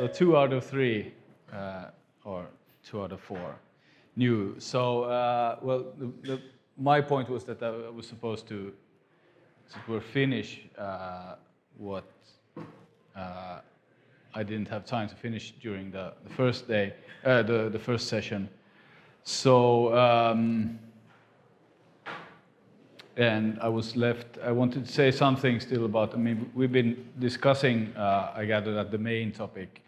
So 2 out of 3, or 2 out of 4, knew. So, my point was that I was supposed to, as it were, finish what I didn't have time to finish during the first day, the first session. So, and I was left, I wanted to say something still about, I mean, we've been discussing, I gather that the main topic,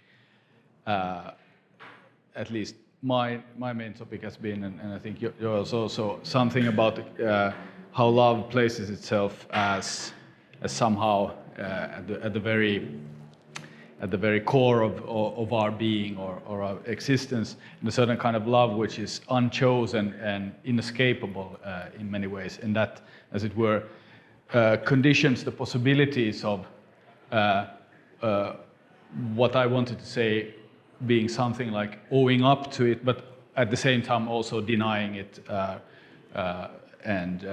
at least my main topic has been, and I think yours also, something about how love places itself as somehow at the very core of our being or our existence, in a certain kind of love which is unchosen and inescapable in many ways, and that, as it were, conditions the possibilities of what I wanted to say being something like owing up to it, but at the same time also denying it and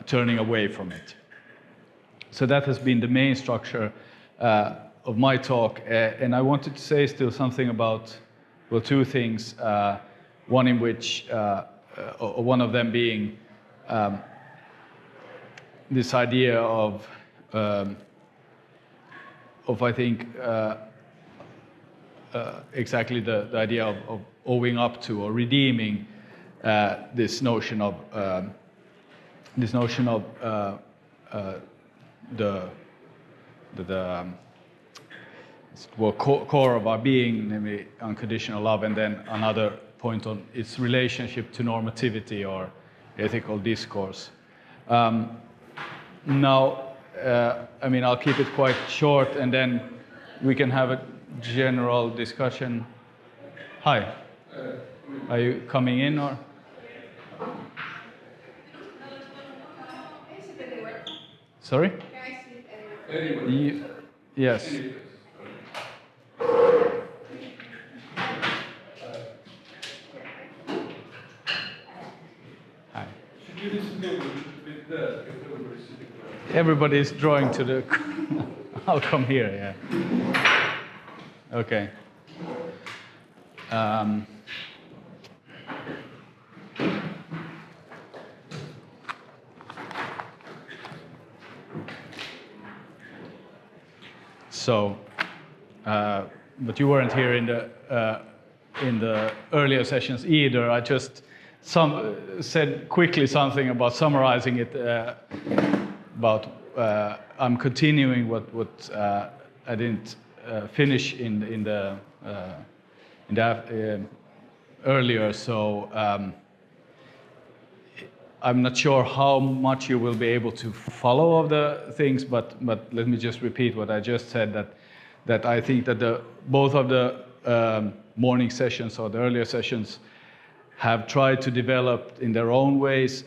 turning away from it. So that has been the main structure of my talk, and I wanted to say still something about, well, two things. One in which, or one of them being this idea of I think exactly the idea of owing up to or redeeming this notion of the core of our being, namely unconditional love, and then another point on its relationship to normativity or ethical discourse. Now, I mean, I'll keep it quite short, and then we can have a general discussion. Hi, are you coming in or? Sorry? Can I sit anywhere? Yes. Hi. Should you listen to with that if everybody's sitting there? Everybody's drawing to the. I'll come here, yeah. Okay. So, but you weren't here in the earlier sessions either. I just said quickly something about summarizing it about I'm continuing what I didn't finish in the earlier. So I'm not sure how much you will be able to follow of the things, but let me just repeat what I just said, that I think that both of the morning sessions or the earlier sessions have tried to develop in their own ways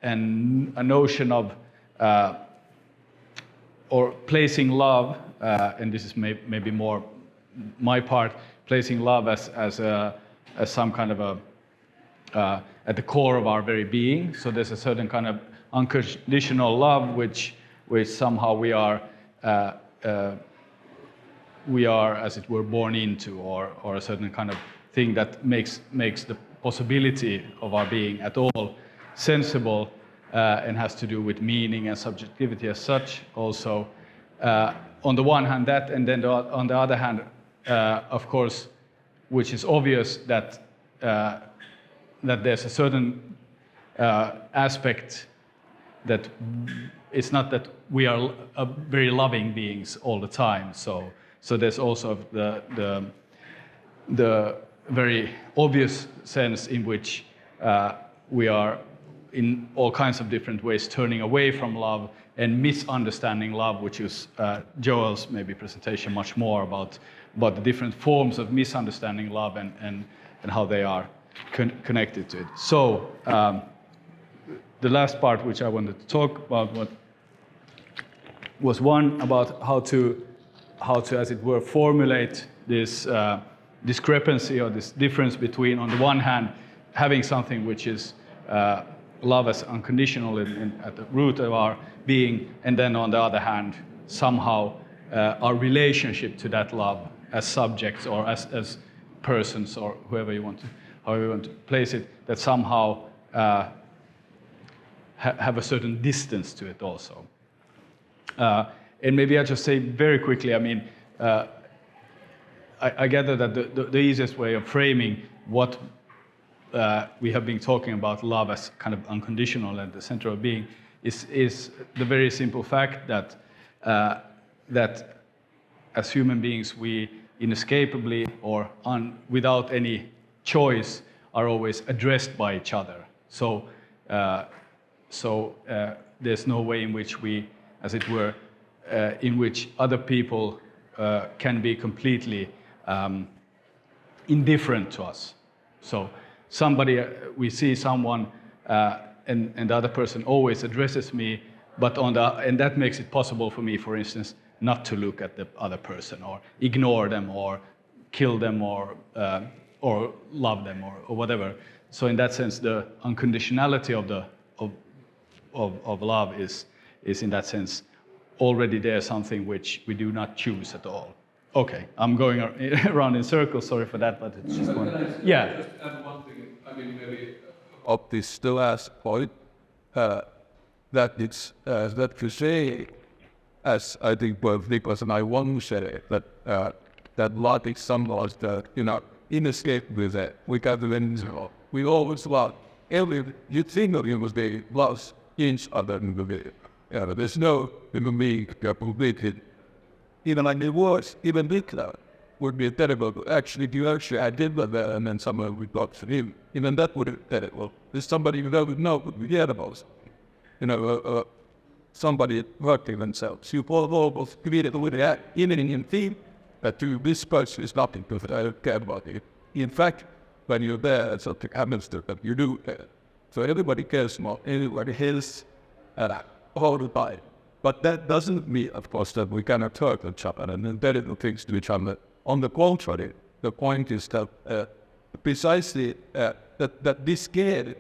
and a notion of or placing love, and this is maybe more my part, placing love as some kind of a at the core of our very being. So there's a certain kind of unconditional love which somehow we are as it were born into, or a certain kind of thing that makes the possibility of our being at all sensible, and has to do with meaning and subjectivity as such also. On the one hand that, and then on the other hand, of course, which is obvious that there's a certain aspect that it's not that we are very loving beings all the time. So there's also the very obvious sense in which we are in all kinds of different ways turning away from love and misunderstanding love, which is Joel's maybe presentation much more about the different forms of misunderstanding love and how they are connected to it. So the last part which I wanted to talk about was one about how to, as it were, formulate this discrepancy or this difference between, on the one hand, having something which is love as unconditional at the root of our being, and then on the other hand, somehow our relationship to that love as subjects or as persons or however you want to place it, that somehow have a certain distance to it also. And maybe I'll just say very quickly, I mean, I gather that the easiest way of framing what we have been talking about love as kind of unconditional and the center of being is the very simple fact that that as human beings we inescapably or without any choice are always addressed by each other. So there's no way in which we, as it were, in which other people can be completely indifferent to us. So we see someone, and the other person always addresses me, but and that makes it possible for me, for instance, not to look at the other person or ignore them or kill them or love them or whatever. So in that sense, the unconditionality of love is in that sense already there, something which we do not choose at all. Okay, I'm going around in circles. Sorry for that, but it's just one. Yeah. Just add one thing. I mean, maybe Of this the last point, that it's that you say, as I think both Niklas and I once said it, that love is somewhat inescapable. That we got the invisible. We always love. You think of human being loves each other in the video. There's no human being completed. Even like the words, even Niklas would be terrible. Actually, if you actually had did that and then someone would talk to him, even that would be terrible. There's somebody who doesn't know what we hear about. Somebody hurting themselves. You almost created with that, even in theme, that to this person is nothing because I don't care about it. In fact, when you're there, something happens to them, you do care. So everybody cares more, everybody else all the time. But that doesn't mean, of course, that we cannot hurt each other and terrible things to each other. On the contrary, the point is that precisely that this care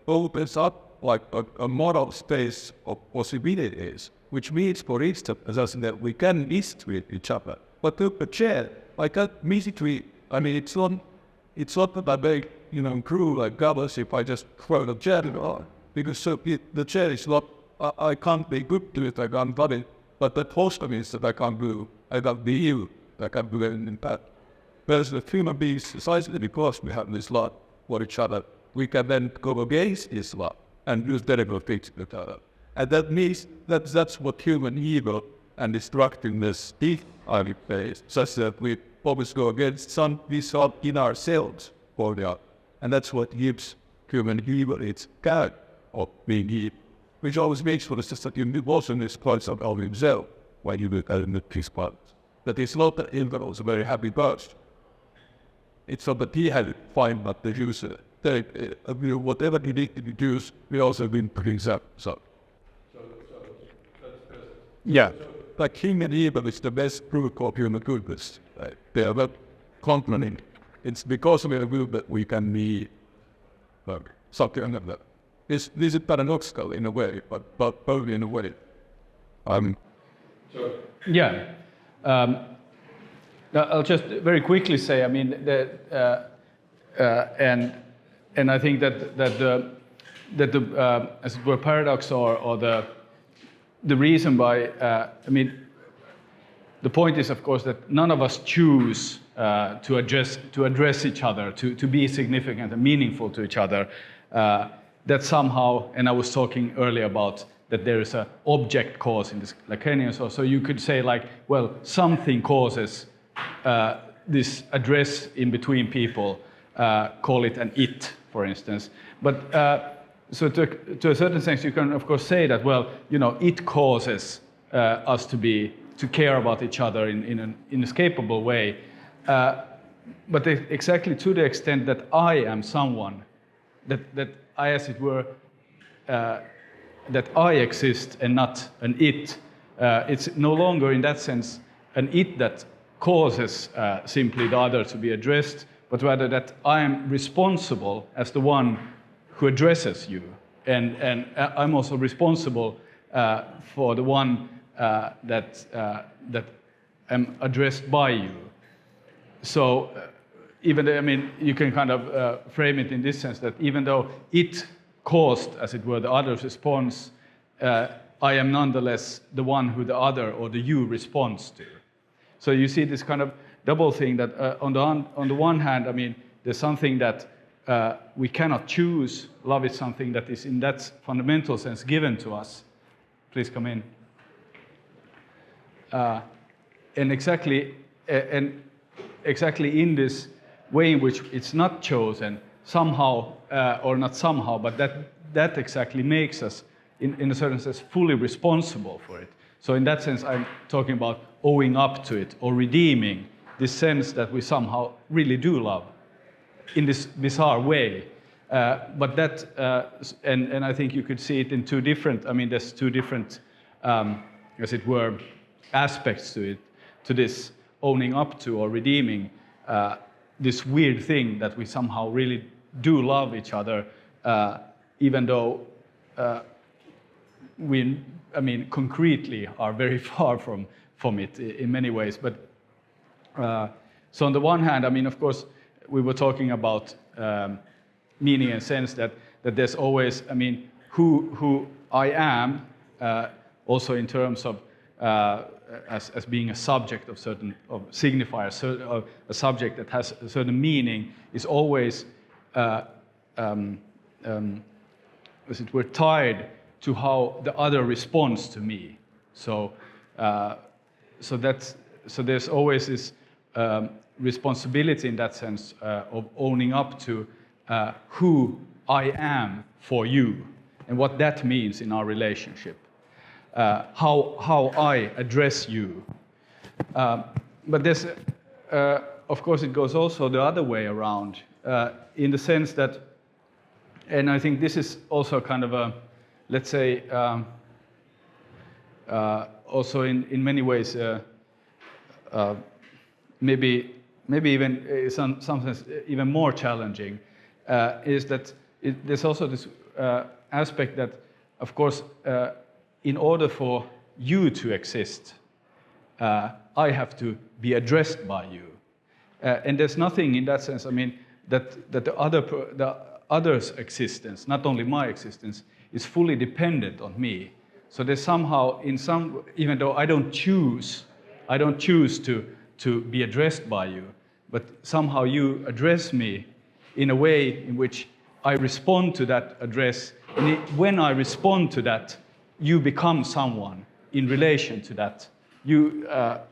opens up like a moral space of possibilities, which means, for instance, that we can mistreat each other. But to a chair, I can't mistreat. I mean, it's not that I make cruel like goblins if I just throw the chair on, because the chair is not. I can't be good to it. I can't love it. But the poster means that I can't do. I can't be evil. I can't do anything in that. Whereas the human beings, precisely because we have this love for each other, we can then go against this love and use terrible things with each other. And that means that's what human evil and destructiveness is, I would say, such that we always go against some result in ourselves for the other. And that's what gives human evil its character of being evil, which always makes for the system that you also in this place of himself when you look at the peace parts. That it's not that Hilda was a very happy person. It's not that he had it fine, but the user. Whatever he did to reduce, we also been putting up. So yeah, like human evil is the best proof of human goodness. They are not complaining. It's because of our will that we can be something like that. This is paradoxical in a way, but only in a way. Yeah. I'll just very quickly say, I mean, and I think that the as it were paradox or the reason why, I mean, the point is, of course, that none of us choose to address each other, to be significant and meaningful to each other. That somehow, and I was talking earlier about that there is an object cause in this Lacanian, so you could say like, well, something causes this address in between people, call it an it, for instance. But so to a certain sense, you can of course say that, well, it causes us to care about each other in an inescapable way. But exactly to the extent that I am someone, that I, as it were, that I exist and not an it, it's no longer in that sense an it that causes simply the other to be addressed, but rather that I am responsible as the one who addresses you. And I'm also responsible for the one that am addressed by you. So even though, I mean, you can kind of frame it in this sense that even though it caused, as it were, the other's response, I am nonetheless the one who the other or the you responds to. So you see this kind of double thing that on the one hand, I mean, there's something that we cannot choose. Love is something that is in that fundamental sense given to us. Please come in. And exactly in this way in which it's not chosen somehow, or not somehow, but that exactly makes us, in a certain sense, fully responsible for it. So in that sense, I'm talking about owing up to it or redeeming this sense that we somehow really do love in this bizarre way. But that, and I think you could see it in two different, I mean, there's two different, as it were, aspects to it, to this owning up to or redeeming this weird thing that we somehow really do love each other, even though we, I mean, concretely are very far from it in many ways. But so on the one hand, I mean, of course, we were talking about meaning and sense that there's always, I mean, who I am, also in terms of as being a subject of certain of signifier, a subject that has a certain meaning, is always, as it were, tied to how the other responds to me. So, so there's always this responsibility in that sense of owning up to who I am for you and what that means in our relationship. How I address you. But there's, of course, it goes also the other way around, in the sense that, and I think this is also kind of a, let's say, also in many ways, maybe even in some sense even more challenging, is that there's also this aspect that, of course, in order for you to exist, I have to be addressed by you. And there's nothing in that sense, I mean, that the other's existence, not only my existence, is fully dependent on me. So there's somehow, even though I don't choose to be addressed by you, but somehow you address me in a way in which I respond to that address. And when I respond to that, you become someone in relation to that.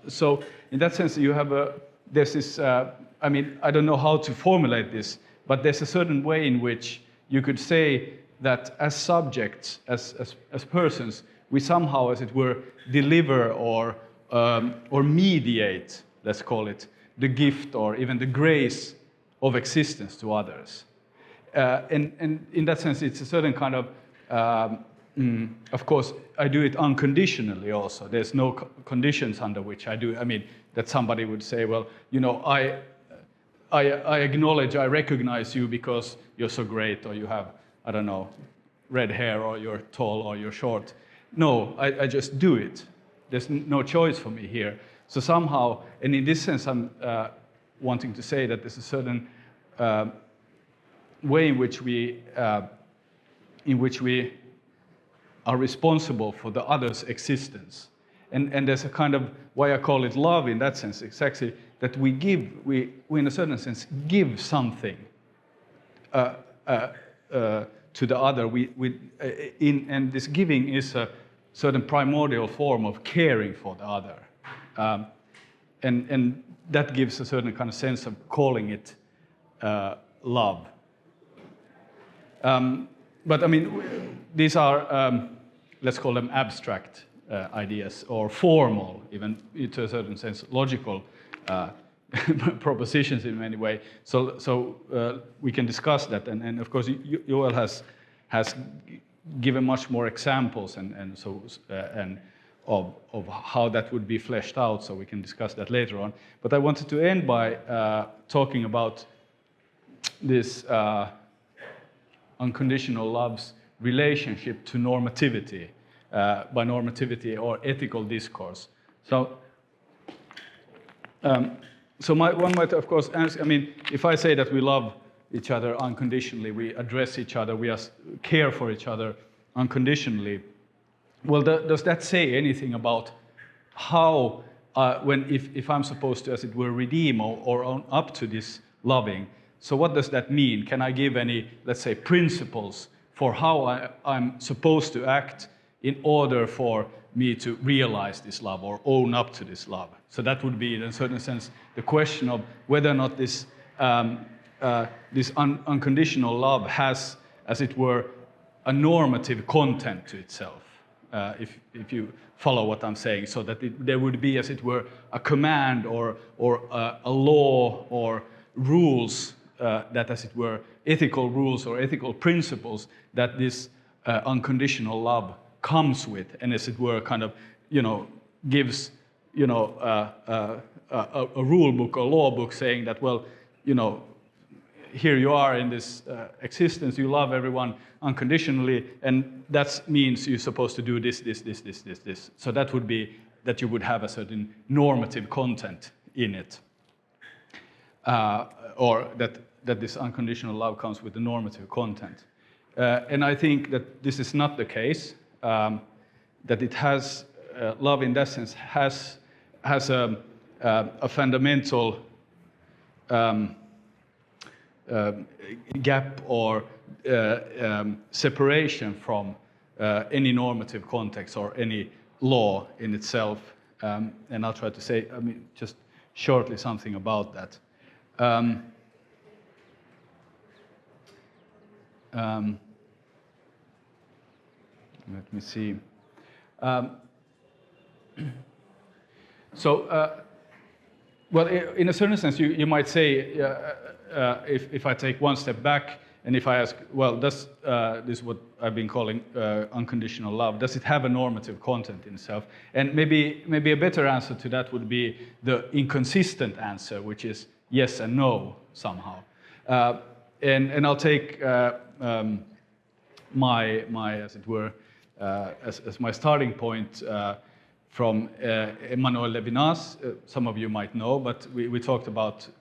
So in that sense, you have there's this, I mean, I don't know how to formulate this, but there's a certain way in which you could say that as subjects, as persons, we somehow, as it were, deliver or mediate, let's call it, the gift or even the grace of existence to others. And in that sense, it's a certain kind of course, I do it unconditionally also. There's no conditions under which I do. I mean, that somebody would say, well, you know, I acknowledge, I recognize you because you're so great, or you have, I don't know, red hair, or you're tall, or you're short. No, I just do it. There's no choice for me here. So somehow, and in this sense, I'm wanting to say that there's a certain way in which we are responsible for the other's existence. And there's a kind of, why I call it love in that sense, exactly, that we in a certain sense give something to the other. And this giving is a certain primordial form of caring for the other. And that gives a certain kind of sense of calling it love. But I mean, these are, let's call them abstract ideas, or formal, even to a certain sense, logical propositions in many ways. So we can discuss that, and of course, Joel has given much more examples and of how that would be fleshed out. So we can discuss that later on. But I wanted to end by talking about this. Unconditional love's relationship to normativity, by normativity or ethical discourse. So So one might, of course, ask, I mean, if I say that we love each other unconditionally, we address each other, we care for each other unconditionally, well, does that say anything about how, if I'm supposed to, as it were, redeem or own up to this loving? So what does that mean? Can I give any, let's say, principles for how I'm supposed to act in order for me to realize this love or own up to this love? So that would be, in a certain sense, the question of whether or not this unconditional love has, as it were, a normative content to itself, if you follow what I'm saying, so that there would be, as it were, a command or a law or rules that, as it were, ethical rules or ethical principles that this unconditional love comes with, and, as it were, kind of, gives, a rule book or law book saying that, well, here you are in this existence, you love everyone unconditionally, and that means you're supposed to do this. So that would be that you would have a certain normative content in it, or that this unconditional love comes with a normative content. And I think that this is not the case, that it has, love in that sense has a fundamental gap or separation from any normative context or any law in itself. And I'll try to say, just shortly something about that. Let me see. Well, in a certain sense, you might say, if I take one step back and if I ask, well, does this is what I've been calling unconditional love, does it have a normative content in itself? And maybe a better answer to that would be the inconsistent answer, which is yes and no somehow. And I'll take my, as it were, as my starting point from Emmanuel Levinas. Some of you might know, but we talked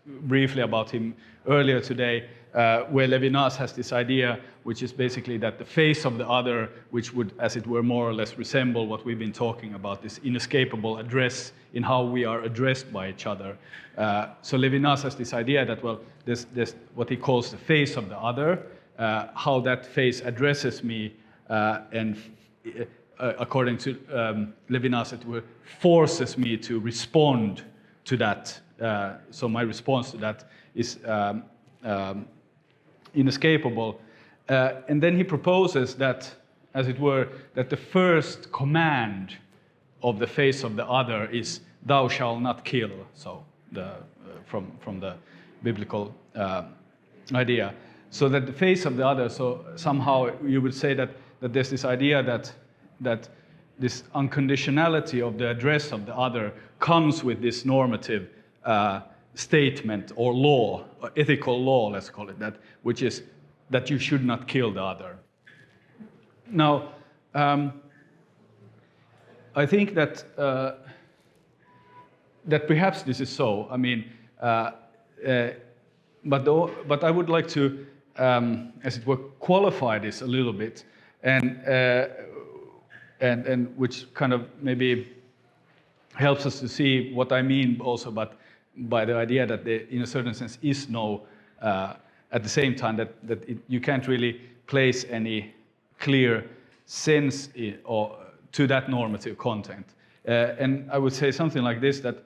briefly about him earlier today, where Levinas has this idea, which is basically that the face of the other, which would, as it were, more or less resemble what we've been talking about, this inescapable address in how we are addressed by each other. So Levinas has this idea that, well, there's what he calls the face of the other, how that face addresses me, and according to Levinas, it forces me to respond to that. So my response to that is inescapable. And then he proposes that, as it were, that the first command of the face of the other is "Thou shalt not kill." So from the biblical idea. So that the face of the other. So somehow you would say that there's this idea that this unconditionality of the address of the other comes with this normative statement or law, or ethical law, let's call it that, which is that you should not kill the other. Now, I think that perhaps this is so. I mean, but I would like to, as it were, qualify this a little bit, and which kind of maybe helps us to see what I mean also, but by the idea that there, in a certain sense, is no, at the same time, that you can't really place any clear sense to that normative content. And I would say something like this, that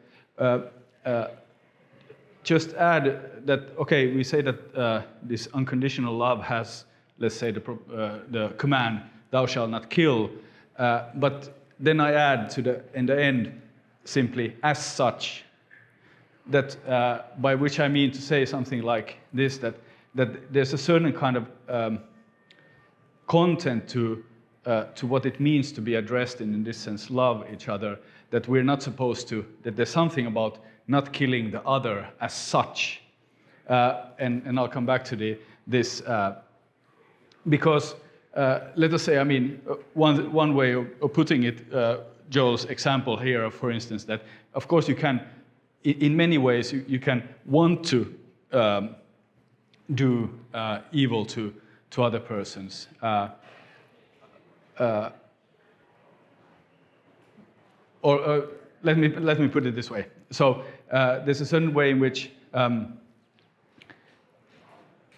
just add that, okay, we say that this unconditional love has, let's say, the command, "Thou shalt not kill," but then I add in the end, simply, "as such," that by which I mean to say something like this, that there's a certain kind of content to what it means to be addressed in this sense, love each other, that we're not supposed to, that there's something about not killing the other as such. And I'll come back to this, because let us say, I mean, one way of putting it, Joel's example here, for instance, that of course you can in many ways, you can want to do evil to other persons. Or let me put it this way. So there's a certain way in which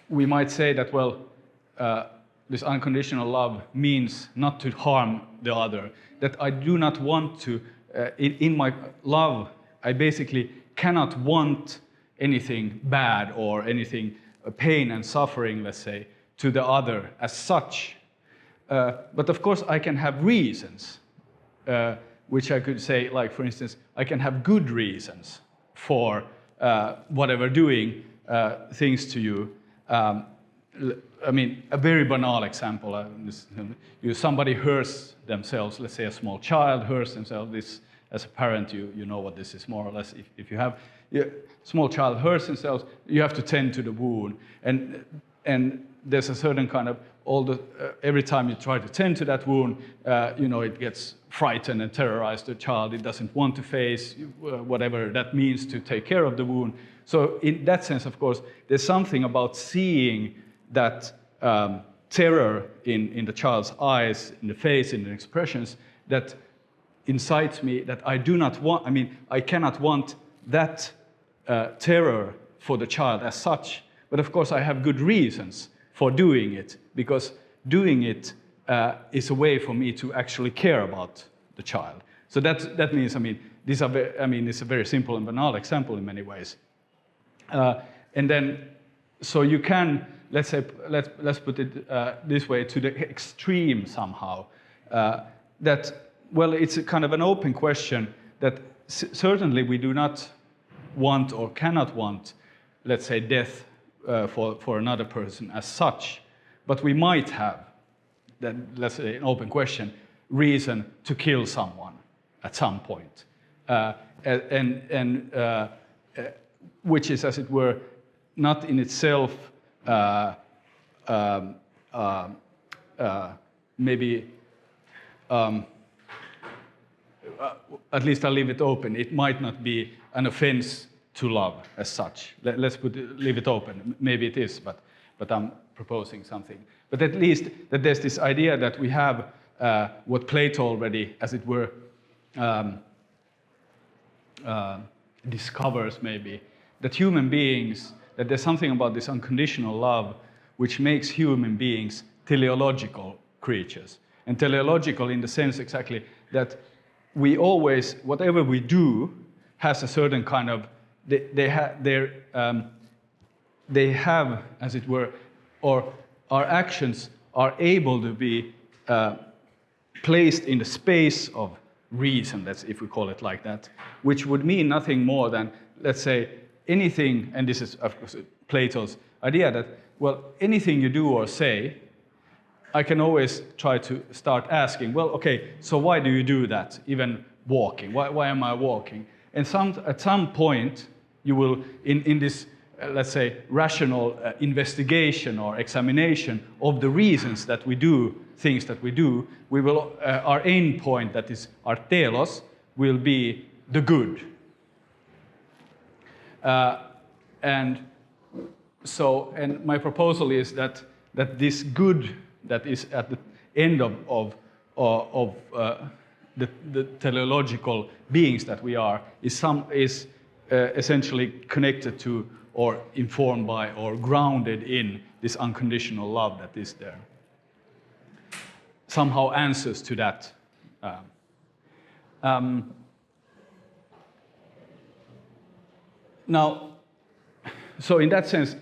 we might say that, well, this unconditional love means not to harm the other. That I do not want to, in my love, I basically cannot want anything bad or anything pain and suffering, let's say, to the other as such. But of course, I can have reasons, which I could say, like, for instance, I can have good reasons for whatever doing things to you. I mean, a very banal example, somebody hurts themselves, let's say a small child hurts themselves. This, as a parent, you know what this is more or less. If you have a small child hurts themselves, you have to tend to the wound. And there's a certain kind of, every time you try to tend to that wound, it gets frightened and terrorized the child. It doesn't want to face whatever that means to take care of the wound. So in that sense, of course, there's something about seeing that terror in the child's eyes, in the face, in the expressions, that incites me that I do not want, I cannot want that terror for the child as such. But of course, I have good reasons for doing it, because doing it is a way for me to actually care about the child. So that means, it's a very simple and banal example in many ways. And then, so you can, let's put it this way, to the extreme somehow, that, well, it's a kind of an open question that certainly we do not want or cannot want, let's say, death for another person as such, but we might have, that, let's say, an open question, reason to kill someone at some point, which is, as it were, not in itself maybe, at least I'll leave it open. It might not be an offense to love as such. Let's leave it open. Maybe it is, but I'm proposing something. But at least that there's this idea that we have what Plato already, as it were, discovers maybe, that human beings, that there's something about this unconditional love which makes human beings teleological creatures. And teleological in the sense exactly that we always, whatever we do, has a certain kind of, they have, as it were, or our actions are able to be placed in the space of reason, that's, if we call it like that, which would mean nothing more than, let's say, anything, and this is, of course, Plato's idea that, well, anything you do or say, I can always try to start asking, well, okay, so why do you do that, even walking? Why am I walking? And at some point, you will, in this, let's say, rational investigation or examination of the reasons that we do things that we do, we will, our end point, that is our telos, will be the good. And my proposal is that this good that is at the end of the teleological beings that we are is essentially connected to or informed by or grounded in this unconditional love that is there. Somehow answers to that. Now, so in that sense,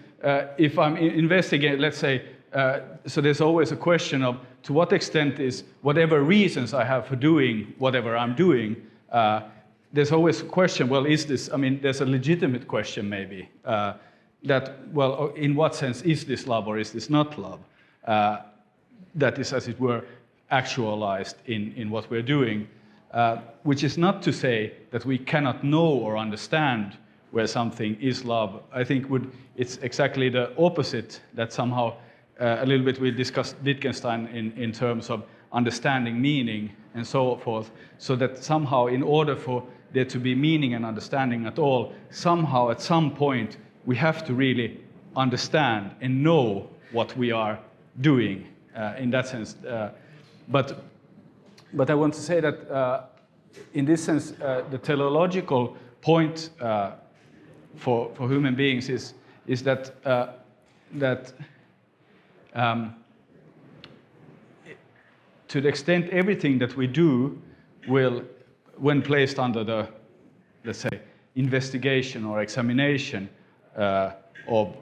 if I'm investigating, let's say, so there's always a question of to what extent is whatever reasons I have for doing whatever I'm doing, there's always a question, well, is this, there's a legitimate question maybe, that, well, in what sense is this love or is this not love? That is, as it were, actualized in what we're doing, which is not to say that we cannot know or understand where something is love. I think it's exactly the opposite, that somehow a little bit we discussed Wittgenstein in terms of understanding meaning and so forth, so that somehow in order for there to be meaning and understanding at all, somehow at some point we have to really understand and know what we are doing in that sense. But I want to say that in this sense, the teleological point for human beings is that to the extent everything that we do will, when placed under the, let's say, investigation or examination of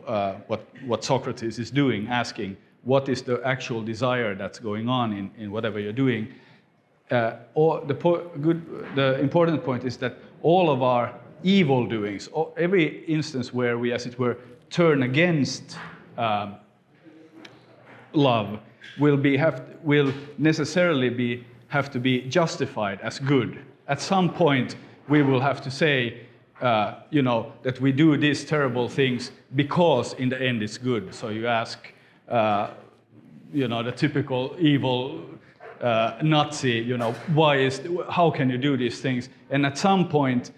what Socrates is doing, asking what is the actual desire that's going on in whatever you're doing, or the important point is that all of our evil doings, every instance where we, as it were, turn against love, will necessarily have to be justified as good. At some point, we will have to say, that we do these terrible things because in the end it's good. So you ask, the typical evil Nazi, how can you do these things? And at some point,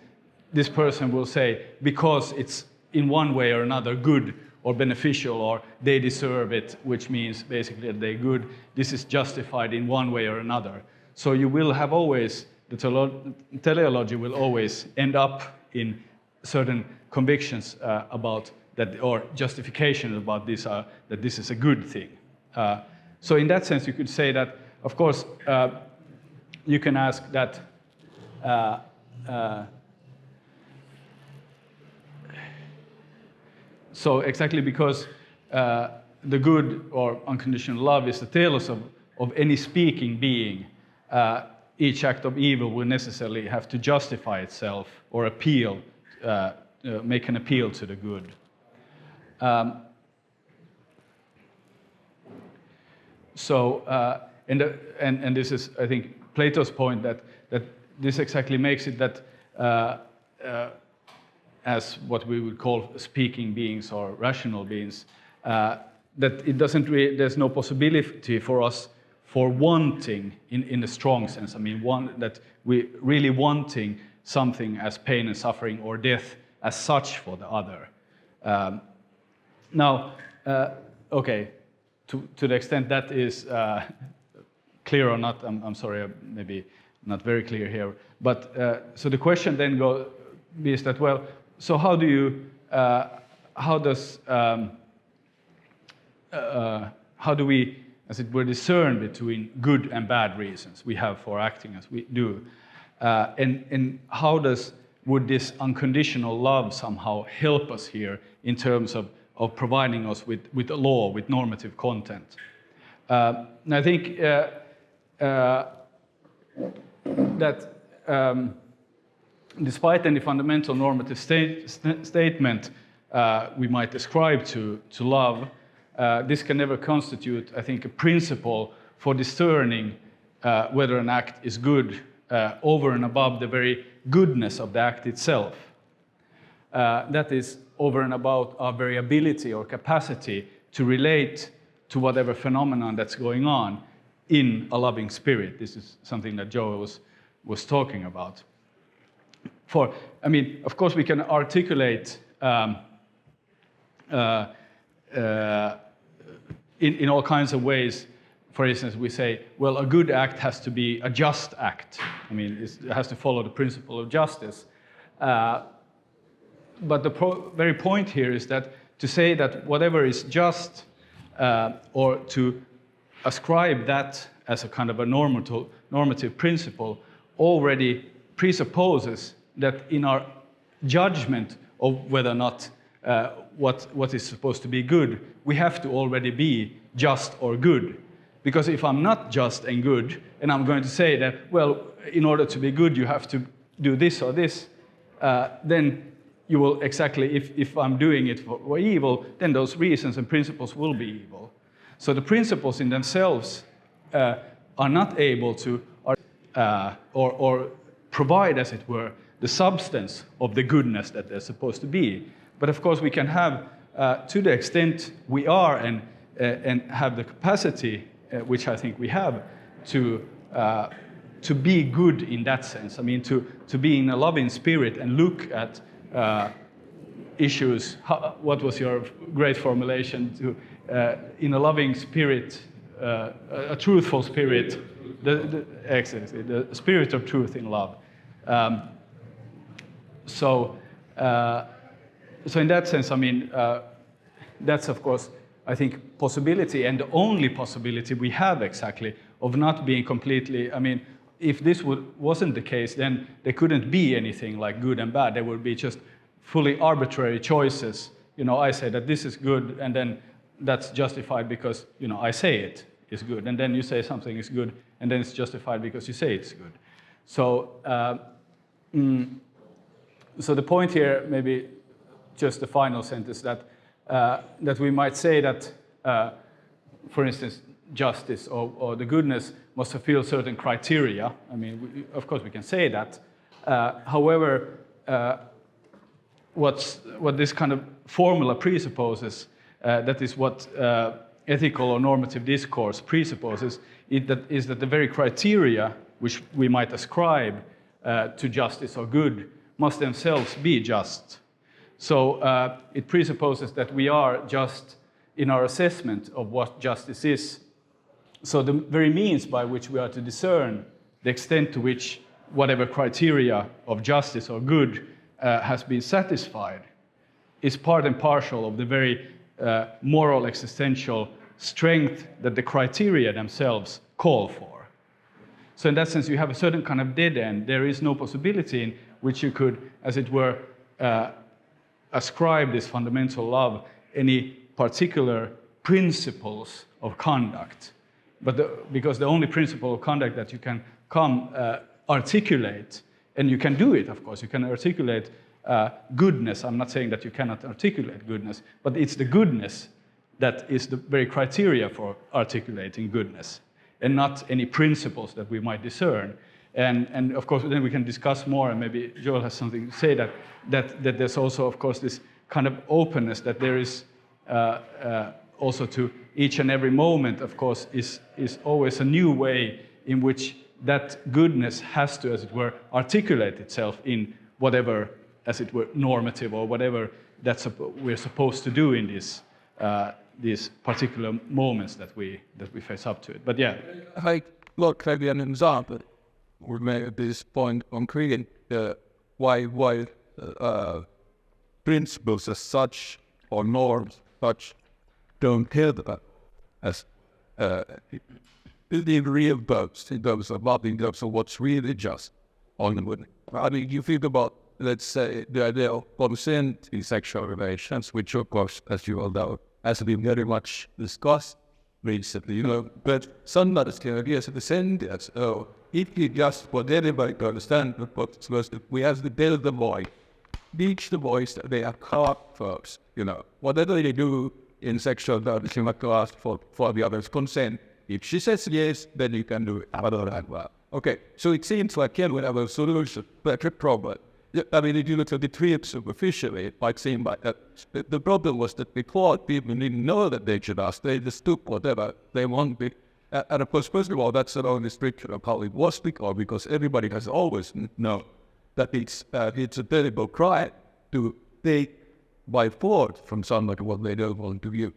this person will say, because it's in one way or another good or beneficial, or they deserve it, which means basically that they're good. This is justified in one way or another. So you will have always, the teleology will always end up in certain convictions about that, or justification about this, that this is a good thing. So in that sense, you could say that, of course, you can ask that so exactly because the good or unconditional love is the telos of any speaking being, each act of evil will necessarily have to justify itself or appeal, make an appeal to the good. And this is, I think, Plato's point that this exactly makes it that as what we would call speaking beings or rational beings, that it doesn't there's no possibility for us for wanting in the strong sense. I mean, that we really wanting something as pain and suffering or death as such for the other. Okay, to the extent that is clear or not, I'm sorry, maybe not very clear here. But so the question then is that, well, so how do we, as it were, discern between good and bad reasons we have for acting as we do? And how would this unconditional love somehow help us here in terms of providing us with a law, with normative content? And I think that despite any fundamental normative statement we might ascribe to love, this can never constitute, I think, a principle for discerning whether an act is good over and above the very goodness of the act itself. That is, over and above our very ability or capacity to relate to whatever phenomenon that's going on in a loving spirit. This is something that Joel was talking about. Of course, we can articulate in all kinds of ways. For instance, we say, well, a good act has to be a just act. It has to follow the principle of justice. But the very point here is that to say that whatever is just, or to ascribe that as a kind of a normative principle, already presupposes that in our judgment of whether or not what is supposed to be good, we have to already be just or good. Because if I'm not just and good, and I'm going to say that, well, in order to be good, you have to do this or this, then you will exactly, if I'm doing it for evil, then those reasons and principles will be evil. So the principles in themselves are not able to, or provide, as it were, the substance of the goodness that they're supposed to be. But of course, we can have, to the extent we are and have the capacity, which I think we have, to to be good in that sense. I mean, to be in a loving spirit and look at issues. What was your great formulation? In a loving spirit, a truthful spirit. Exactly, the spirit of truth in love. So in that sense, I mean, that's of course, I think, possibility, and the only possibility we have exactly of not being completely. I mean, if this wasn't the case, then there couldn't be anything like good and bad. There would be just fully arbitrary choices. You know, I say that this is good, and then that's justified because, you know, I say it is good, and then you say something is good, and then it's justified because you say it's good. So, so the point here, maybe just the final sentence, that that we might say that, for instance, justice or the goodness must fulfill certain criteria. I mean, of course, we can say that. However, what this kind of formula presupposes, that is what ethical or normative discourse presupposes, is that the very criteria which we might ascribe to justice or good must themselves be just. So it presupposes that we are just in our assessment of what justice is. So the very means by which we are to discern the extent to which whatever criteria of justice or good has been satisfied is part and parcel of the very moral existential strength that the criteria themselves call for. So in that sense, you have a certain kind of dead end. There is no possibility in which you could, as it were, ascribe this fundamental love any particular principles of conduct. But because the only principle of conduct that you can articulate, and you can do it, of course, you can articulate goodness. I'm not saying that you cannot articulate goodness, but it's the goodness that is the very criteria for articulating goodness, and not any principles that we might discern. And of course, then we can discuss more, and maybe Joel has something to say, that there's also, of course, this kind of openness that there is also to each and every moment, of course, is always a new way in which that goodness has to, as it were, articulate itself in whatever, as it were, normative or whatever we're supposed to do in these particular moments that we face up to it. But yeah. I look maybe an example would make this point concrete why principles as such or norms such don't help us as in real terms, in terms of love, in terms of what's really just on the women. I mean, you think about, let's say, the idea of consent in sexual relations, which of course, as you all know, has been very much discussed recently, you know, but sometimes the idea is the same as, oh, if you just want everybody to understand what's supposed to, we have to tell the boy, teach the boys that they are caught first, you know, whatever they do in sexual terms, you have to ask for the other's consent. If she says yes, then you can do it. Well, okay, so it seems like here we have a solution, but a problem. I mean, if you look at the trip superficially, it might seem like that. The problem was that before people didn't know that they should ask. They just took whatever they wanted. And of course, first of all, that's not only restriction of how it was because everybody has always known that it's a terrible crime to take by force from somebody what they don't want to give.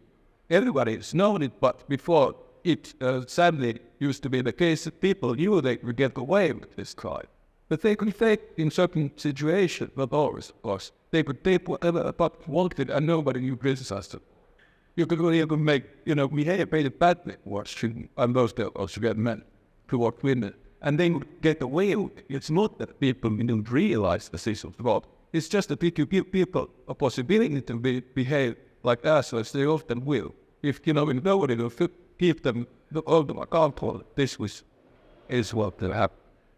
Everybody has known it, but before it sadly used to be the case that people knew they could get away with this crime. But they could take in certain situations, not always, of course. They could take whatever but wanted and nobody knew criticized them. You could even make, you know, behave badly towards and those also get men toward women. And they would get away with it. It's not that people didn't realize the system of God. It's just that if you give people a possibility to behave like assholes, they often will. If, you know, if nobody will keep them, hold them accountable, this is what will happen.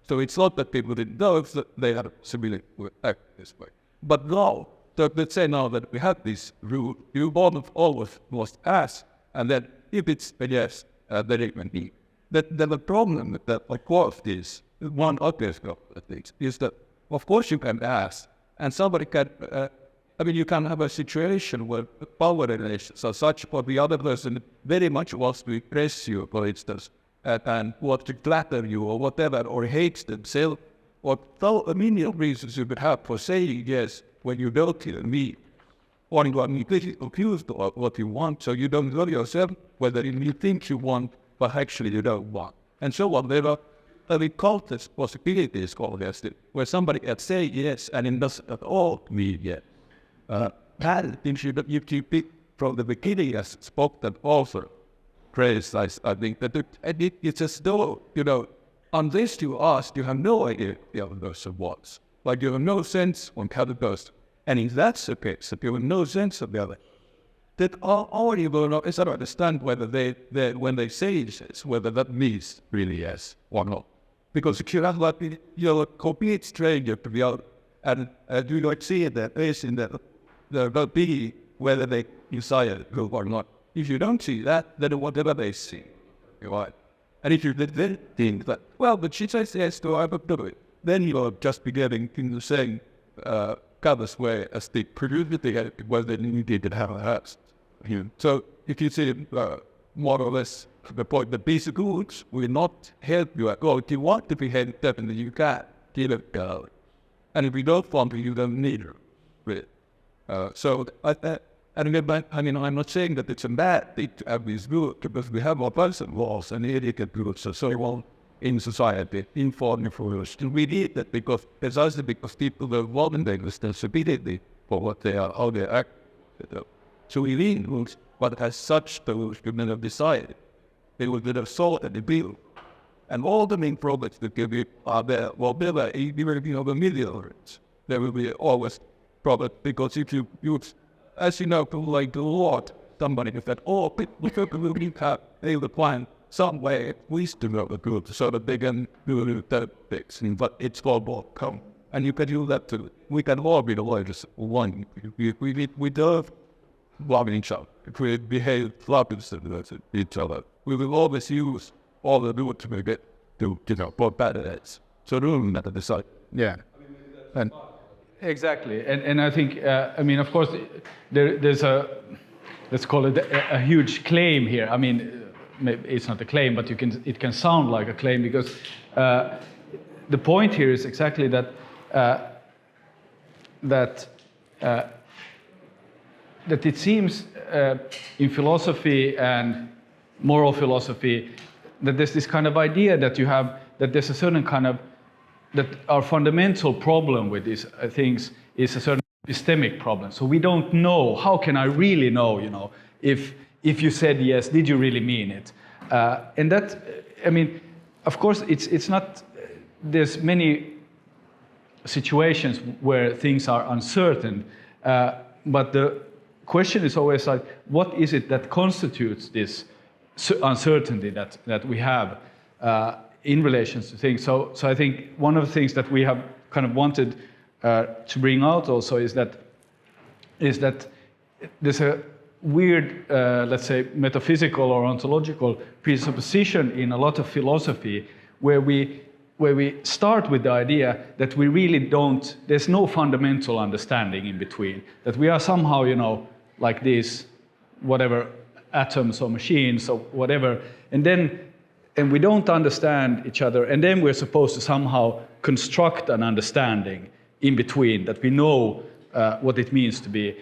So it's not that people didn't know, it's that they had a possibility to act this way. But now, so let's say now that we have this rule, you always must ask, and then if it's a yes, then it can be. Then the problem with that, of course, is one obvious thing is that, of course, you can ask, and somebody can. You can have a situation where power relations are such, but the other person very much wants to impress you, for instance, and want to flatter you or whatever, or hates themselves, or a million reasons you could have for saying yes when you don't meet, or you are completely confused about what you want, so you don't know yourself whether you think you want, but actually you don't want. And so on. There are countless possibilities called yes, where somebody can say yes and it doesn't at all mean yes. That you keep from the beginning as spoken author phrase, I think that it's as though, unless you ask, you have no idea the other person wants. Like you have no sense on how the person. And if that's the case, if you have no sense of the other, that all you will know is to understand whether when they say yes, whether that means really yes or not. Because if you have you're a complete stranger to the other, and do not see their face in the be whether they desire to or not. If you don't see that, then whatever they see, right? And if you then think that, well, but she says yes, so I will do it, then you're just beginning in the same kind of way as the producer was that you didn't have a house. So if you see more or less the point that these goods will not help you at all. If you want to be helped, definitely you can give it go. And if you don't want to, you don't need it. Really. I'm not saying that it's a bad thing to have these goods, because we have all kinds of laws and etiquette goods and so on in society, in foreign affairs. And we need that because precisely because people don't want to take responsibility for what they are, how they act. So we need rules, but as such, the rules should have decided. They will be sought and built. And all the main problems that can be are there. Well, never, even if you have a million, there will be always problems, because if you use, as you know, like the Lord, somebody that all people will have, they will find some way at least to know the good so that they can do the things. But it's all come. And you can do that too. We can all be the largest one. We don't love each other. If we behave lovingly to each other, we will always use all the good to make it to, what bad it is. So don't matter decide. Yeah. And exactly. And I think, of course, there's let's call it a huge claim here. I mean, it's not a claim, but it can sound like a claim, because the point here is exactly that it seems in philosophy and moral philosophy that there's this kind of idea that there's a certain kind of, that our fundamental problem with these things is a certain epistemic problem. So we don't know, how can I really know, if you said yes, did you really mean it? And that, of course, it's not, there's many situations where things are uncertain, but the question is always like, what is it that constitutes this uncertainty that we have in relation to things? So I think one of the things that we have kind of wanted to bring out also is that there's a weird, let's say, metaphysical or ontological presupposition in a lot of philosophy where we start with the idea that we really don't, there's no fundamental understanding in between, that we are somehow, like these, whatever, atoms or machines or whatever, and we don't understand each other, and then we're supposed to somehow construct an understanding in between, that we know what it means to be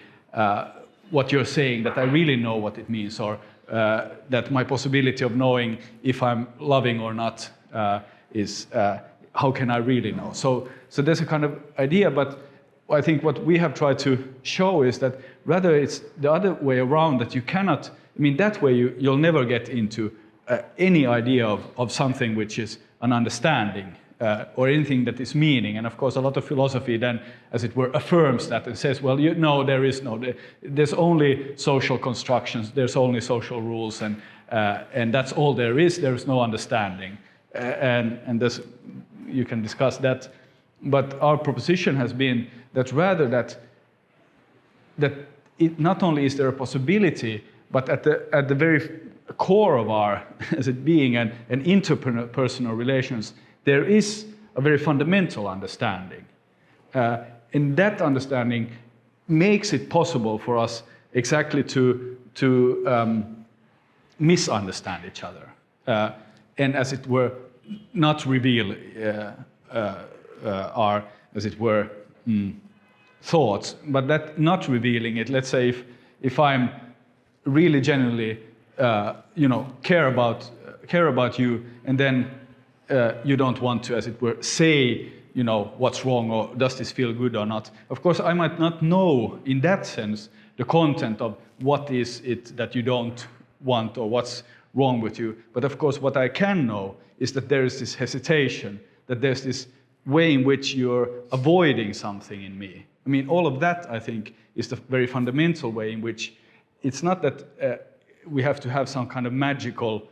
what you're saying, that I really know what it means, or that my possibility of knowing if I'm loving or not is how can I really know? So there's a kind of idea, but I think what we have tried to show is that rather it's the other way around, that you cannot, that way you'll never get into any idea of something which is an understanding or anything that is meaning. And of course, a lot of philosophy then, as it were, affirms that and says, well, there is there's only social constructions, there's only social rules, and that's all there is no understanding. And you can discuss that. But our proposition has been that rather that it not only is there a possibility, but at the very core of our, as it being an interpersonal relations, there is a very fundamental understanding. And that understanding makes it possible for us exactly to misunderstand each other. and as it were, not reveal our, as it were, thoughts, but that not revealing it. Let's say if I'm really genuinely, care about you, and then you don't want to, as it were, say, what's wrong or does this feel good or not. Of course, I might not know in that sense the content of what is it that you don't want or what's wrong with you. But of course, what I can know is that there is this hesitation, that there's this way in which you're avoiding something in me. I mean, all of that, I think, is the very fundamental way in which it's not that we have to have some kind of magical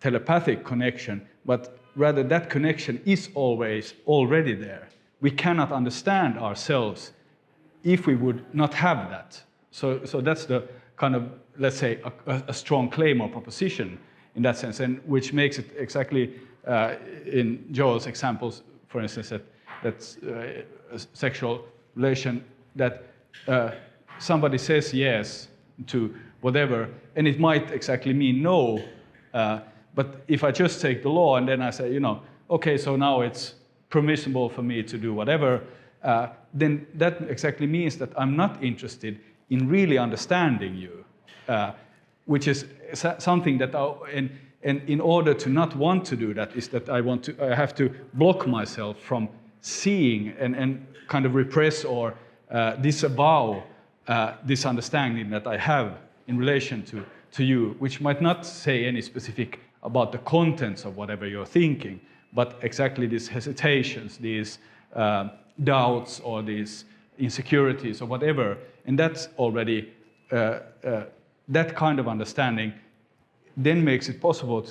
telepathic connection, but rather that connection is always already there. We cannot understand ourselves if we would not have that. So that's the kind of, let's say, a strong claim or proposition in that sense, and which makes it exactly in Joel's examples, for instance, that's a sexual relation, that somebody says yes to whatever, and it might exactly mean no, but if I just take the law and then I say, okay, so now it's permissible for me to do whatever, then that exactly means that I'm not interested in really understanding you, which is something that, and in order to not want to do that, is that I have to block myself from seeing and kind of repress or disavow this understanding that I have in relation to you, which might not say any specific about the contents of whatever you're thinking, but exactly these hesitations, these doubts or these insecurities or whatever. And that's already, that kind of understanding then makes it possible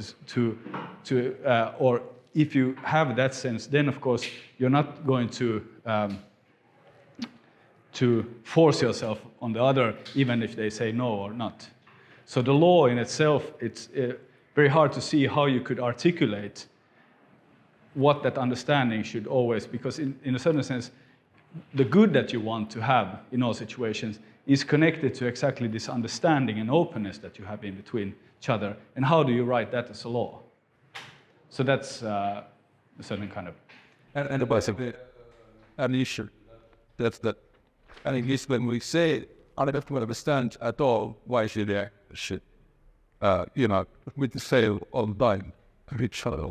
or if you have that sense, then of course you're not going to force yourself on the other, even if they say no or not. So the law in itself, it's very hard to see how you could articulate what that understanding should always, because in a certain sense, the good that you want to have in all situations is connected to exactly this understanding and openness that you have in between each other. And how do you write that as a law? So that's a certain kind of... And basically, an issue that's that, and at least when we say, I don't understand at all why should I with the sale on time, each other.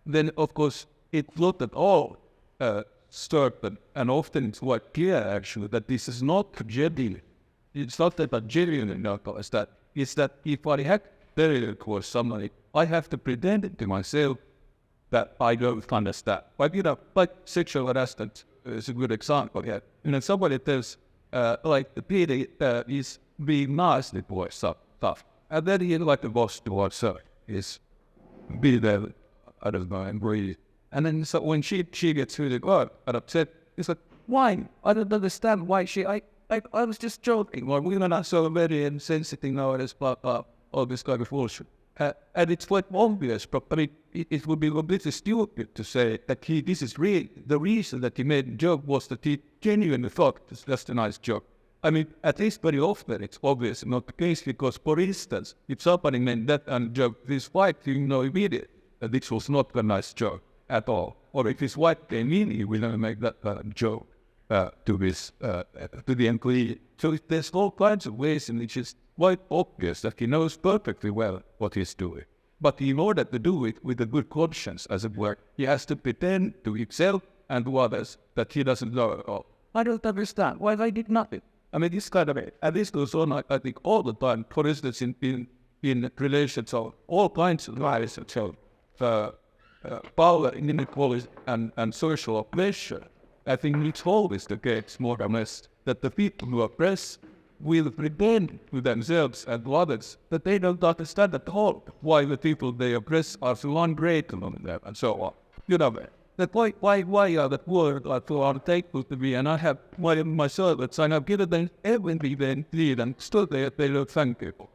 Then of course it's not at all certain, and often it's quite clear actually that this is not genuine. It's not that a genuine knowledge, that it's that if I have very for somebody, I have to pretend it to myself that I don't understand. But like sexual harassment is a good example here. And somebody tells like the PD is being nasty for stuff. And then he like the boss towards her is be there, I don't know, and breathe. And then so when she gets really good and upset, it's like, why? I don't understand why I was just joking, or we're not so very insensitive nowadays, all this kind of bullshit. And it's quite obvious, but it would be completely stupid to say that this is real. The reason that he made the joke was that he genuinely thought it's just a nice joke. I mean, at least very often it's obvious not the case, because, for instance, if somebody made that and joke this white, you know immediately that this was not a nice joke at all. Or if it's white, they mean he will not make that joke to the employee. So there's all kinds of ways in which it's quite obvious that he knows perfectly well what he's doing. But in order to do it with a good conscience, as it were, he has to pretend to himself and to others that he doesn't know at all. I don't understand why I did nothing. I mean, this kind of it. And this goes on, I think, all the time. For instance, in relation to all kinds of lives, power, inequality, and social oppression. I think it's always the case, more or less, that the people who oppress will pretend to themselves and to others that they don't understand at all why the people they oppress are so ungrateful on them, and so on. You know, that why are the poor so unthankful to me, and I have my servants, and I've given them everything they need, and still they don't thank people.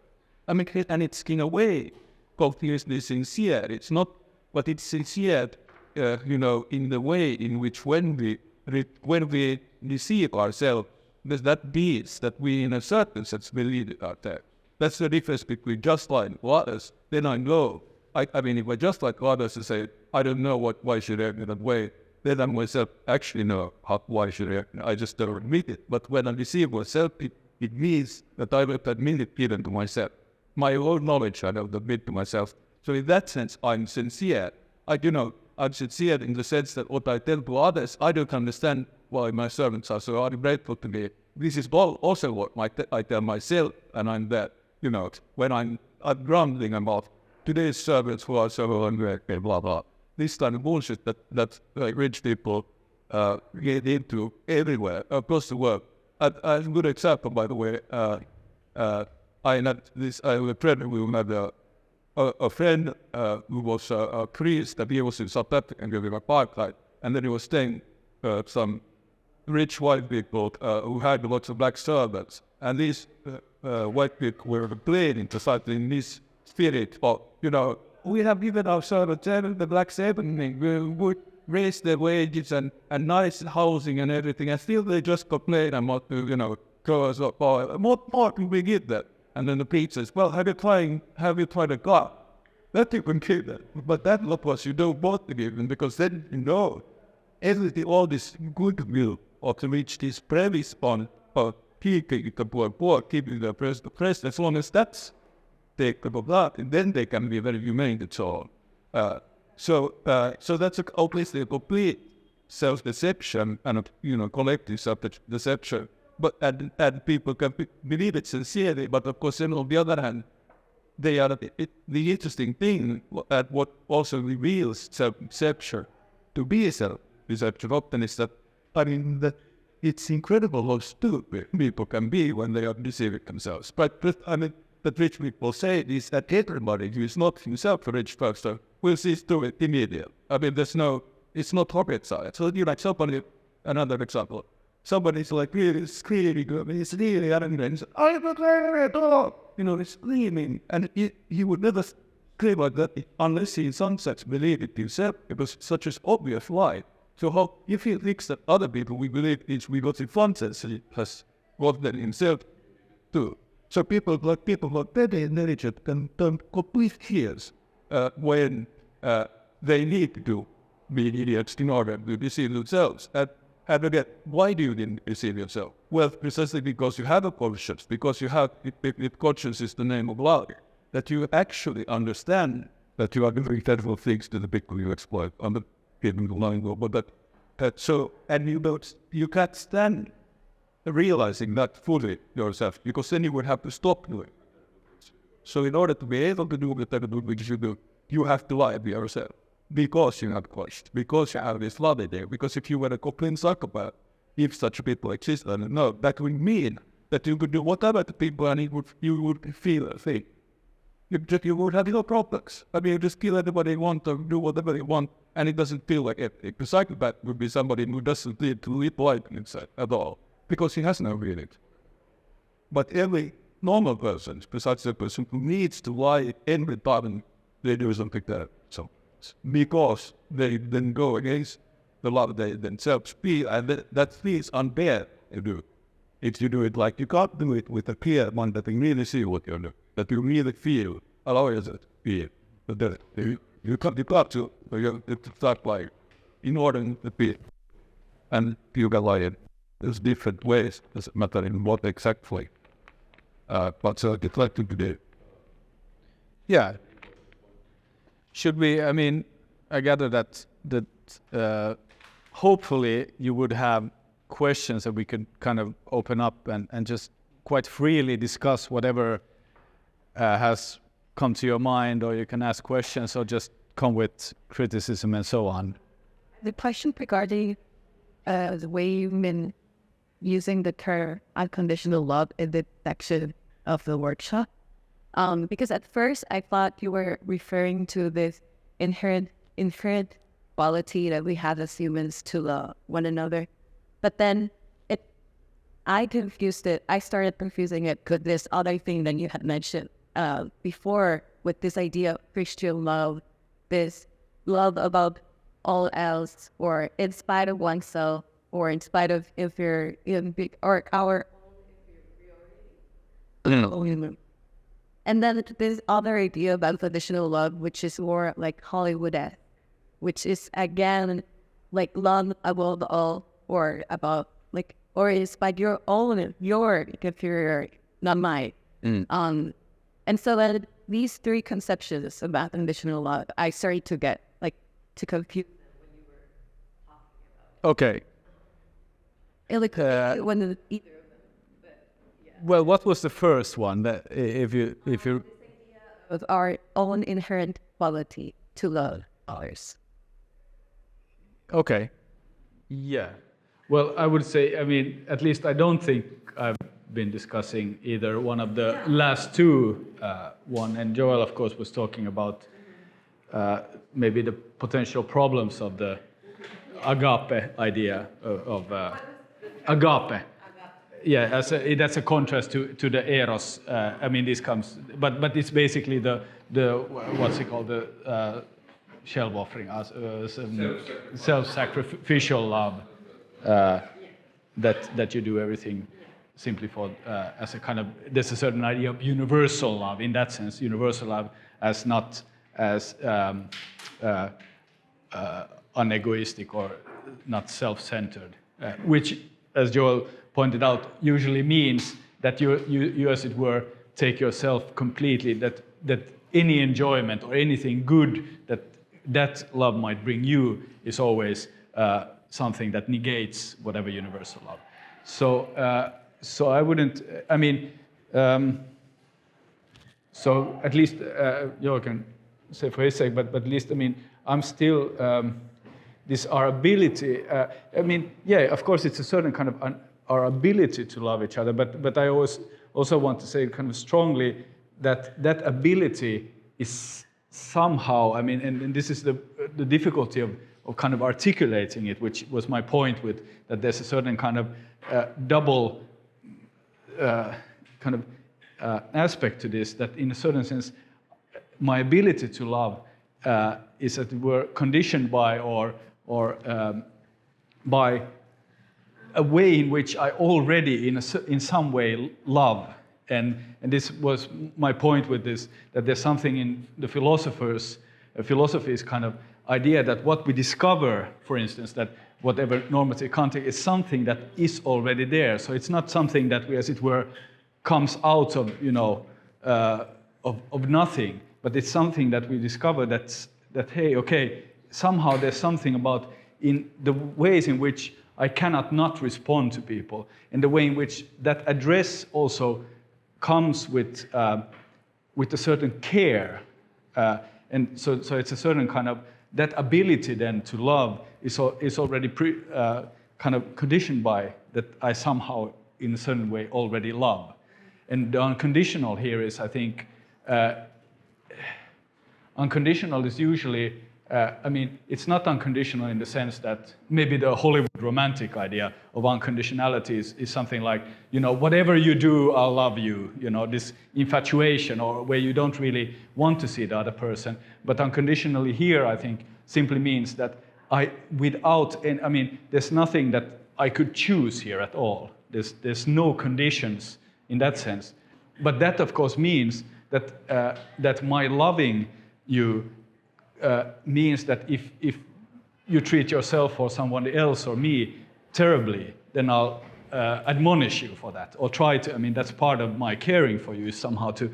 I mean, and it's in a way completely sincere. It's not, but it's sincere, in the way in which when we deceive ourselves, that means that we, in a certain sense, believe it ourselves. That's the difference between just lying to others. Then I know I mean, if I just like others to say, I don't know why should I act in that way, then I myself actually know why should I act. I just don't admit it. But when I deceive myself, it means that I will admit it even to myself. My own knowledge I don't admit to myself. So in that sense, I'm sincere. I'm sincere in the sense that what I tell to others, I don't understand why my servants are so ungrateful to me. This is also what I tell myself, and I'm that, when I'm grumbling about today's servants who are so ungrateful, blah, blah. This kind of bullshit that rich people get into everywhere, across the world. A good example, by the way, I have a friend who had a friend who was a priest, that he was in South Africa during apartheid, and then he was staying some rich white people who had lots of black servants, and these white people were complaining to society in this spirit of, we have given our servants the black servant, we would raise their wages and nice housing and everything, and still they just complain about, clothes or what more can we give them? And then the priest says, well, have you tried a God? That you can give them. But that's not what you don't want to give them, because then everything, all this goodwill or to reach this premise on keeping the poor, keeping the oppressed, as long as that's taken of that, and then they can be very humane and so on. So that's obviously a complete self-deception and collective self-deception. But and people can believe it sincerely, but of course, then on the other hand, they are the interesting thing, and what also reveals self-deception to be self-deception often is that, that it's incredible how stupid people can be when they are deceiving themselves. But that rich people say is that everybody who is not himself a rich person will see through it immediately. It's not rocket science. So another example. Somebody's like really screaming, he's really angry, and I'm not angry at all. He's screaming, and he would never scream like that unless he in some sense believed it himself, because it's such an obvious lie. So how, if he thinks that other people will believe it, because in one sense he has got that himself too. So people like very intelligent can turn complete tears when they need to be idiots in order to deceive themselves. And again, why do you deceive yourself? Well, precisely because you have a conscience, because you have, if conscience is the name of love, that you actually understand that you are doing terrible things to the people you exploit, on the people lying over. And you can't stand realizing that fully yourself, because then you would have to stop doing it. So in order to be able to do the terrible things you do, you have to lie to yourself. Because you have Christ, because you have this love there. Because if you were a complete psychopath, if such people exist, I don't know, that would mean that you could do whatever to people and you would feel a thing. You would have no problems. You just kill anybody you want or do whatever you want, and it doesn't feel like ethic. A psychopath would be somebody who doesn't need to live life inside at all, because he has no feeling. But every normal person, besides the person who needs to lie every time they do something that so. Because they then go against the love they themselves feel, and that feels unfair to do. If you do it like you can't do it with a clear mind that you really see what you're doing, that you really feel, allow yourself to feel. But you have to start lying in order to feel. And you can lie in there's different ways, doesn't matter in what exactly. But so it's like to do. Yeah. Should we, I gather that hopefully you would have questions that we could kind of open up and just quite freely discuss whatever has come to your mind, or you can ask questions or just come with criticism and so on. The question regarding the way you've been using the term unconditional love in the section of the workshop. Because at first I thought you were referring to this inherent quality that we have as humans to love one another. But then I confused it. I started confusing it with this other thing that you had mentioned before, with this idea of Christian love, this love above all else, or in spite of oneself, or in spite of or our And then this other idea of unconditional love, which is more like Hollywood, which is again like love above all, or about like, or is by your own, your inferior, not mine. And so then these three conceptions about unconditional love, I started to get like to confuse them when you were talking about Okay. it. Like when either of them. But, yeah. Well, what was the first one? That if you Of our own inherent quality to love others. Okay. Yeah. Well, I would say, I mean, at least I don't think I've been discussing either one of the last two. One, and Joel, of course, was talking about maybe the potential problems of the agape idea of agape. Yeah, that's a contrast to the eros. I mean, this comes, but it's basically the what's it called, the självoffring, self-sacrificial love, that you do everything simply for as a kind of, there's a certain idea of universal love in that sense, universal love as not as unegoistic or not self-centered, which, as Joel pointed out, usually means that you as it were take yourself completely, that any enjoyment or anything good that love might bring you is always something that negates whatever universal love. So I wouldn't, I mean, so at least Joel can say for his sake, but at least, I mean, I'm still, this our ability, I mean, yeah, of course it's a certain kind of our ability to love each other, but I also want to say kind of strongly that ability is somehow, I mean, and this is the difficulty of kind of articulating it, which was my point with that there's a certain kind of double kind of aspect to this, that in a certain sense, my ability to love is that we're conditioned by or by a way in which I already in some way love. And this was my point with this, that there's something in the philosophy's kind of idea that what we discover, for instance, that whatever normative context is something that is already there. So it's not something that we, as it were, comes out of, you know, of nothing, but it's something that we discover that hey, okay, somehow there's something about in the ways in which I cannot not respond to people, and the way in which that address also comes with a certain care, and so it's a certain kind of, that ability then to love is already kind of conditioned by that I somehow in a certain way already love. And the unconditional here is, I think, unconditional is usually, I mean, it's not unconditional in the sense that maybe the Hollywood romantic idea of unconditionality is something like, you know, whatever you do, I'll love you, you know, this infatuation, or where you don't really want to see the other person. But unconditionally here, I think, simply means that without, and I mean, there's nothing that I could choose here at all. There's no conditions in that sense. But that, of course, means that my loving you means that if you treat yourself or someone else or me terribly, then I'll admonish you for that, or try to. I mean, that's part of my caring for you, is somehow to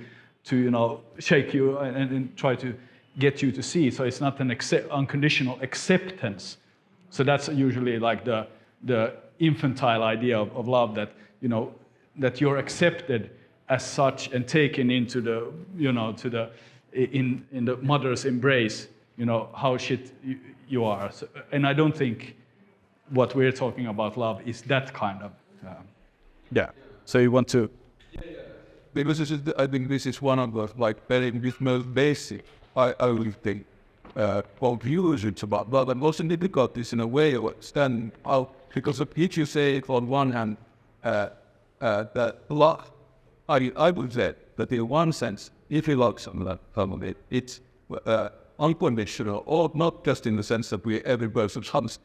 you know, shake you and try to get you to see. So it's not an unconditional acceptance. So that's usually like the infantile idea of love, that, you know, that you're accepted as such and taken into the, you know, to the in the mother's embrace, you know, how shit you are. So, and I don't think what we're talking about love is that kind of, yeah. So you want to? Because I think this is one of the very most basic, I would think, conclusions about love, and also difficulties in a way of understanding how, because if you say on one hand that love, I would say that in one sense, if you love someone, it's unconditional, or not just in the sense that every person loves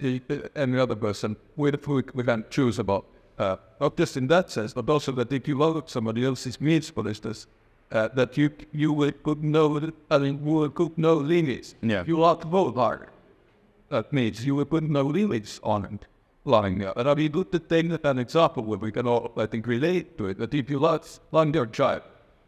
any other person, we can choose about, not just in that sense, but also that if you love somebody else's needs, for instance, that you will put no, I mean, you will put no limits. Yeah. You love both hard. That means you will put no limits on it. Loving it. And I mean, to take an example where we can all, I think, relate to it, that if you love your child,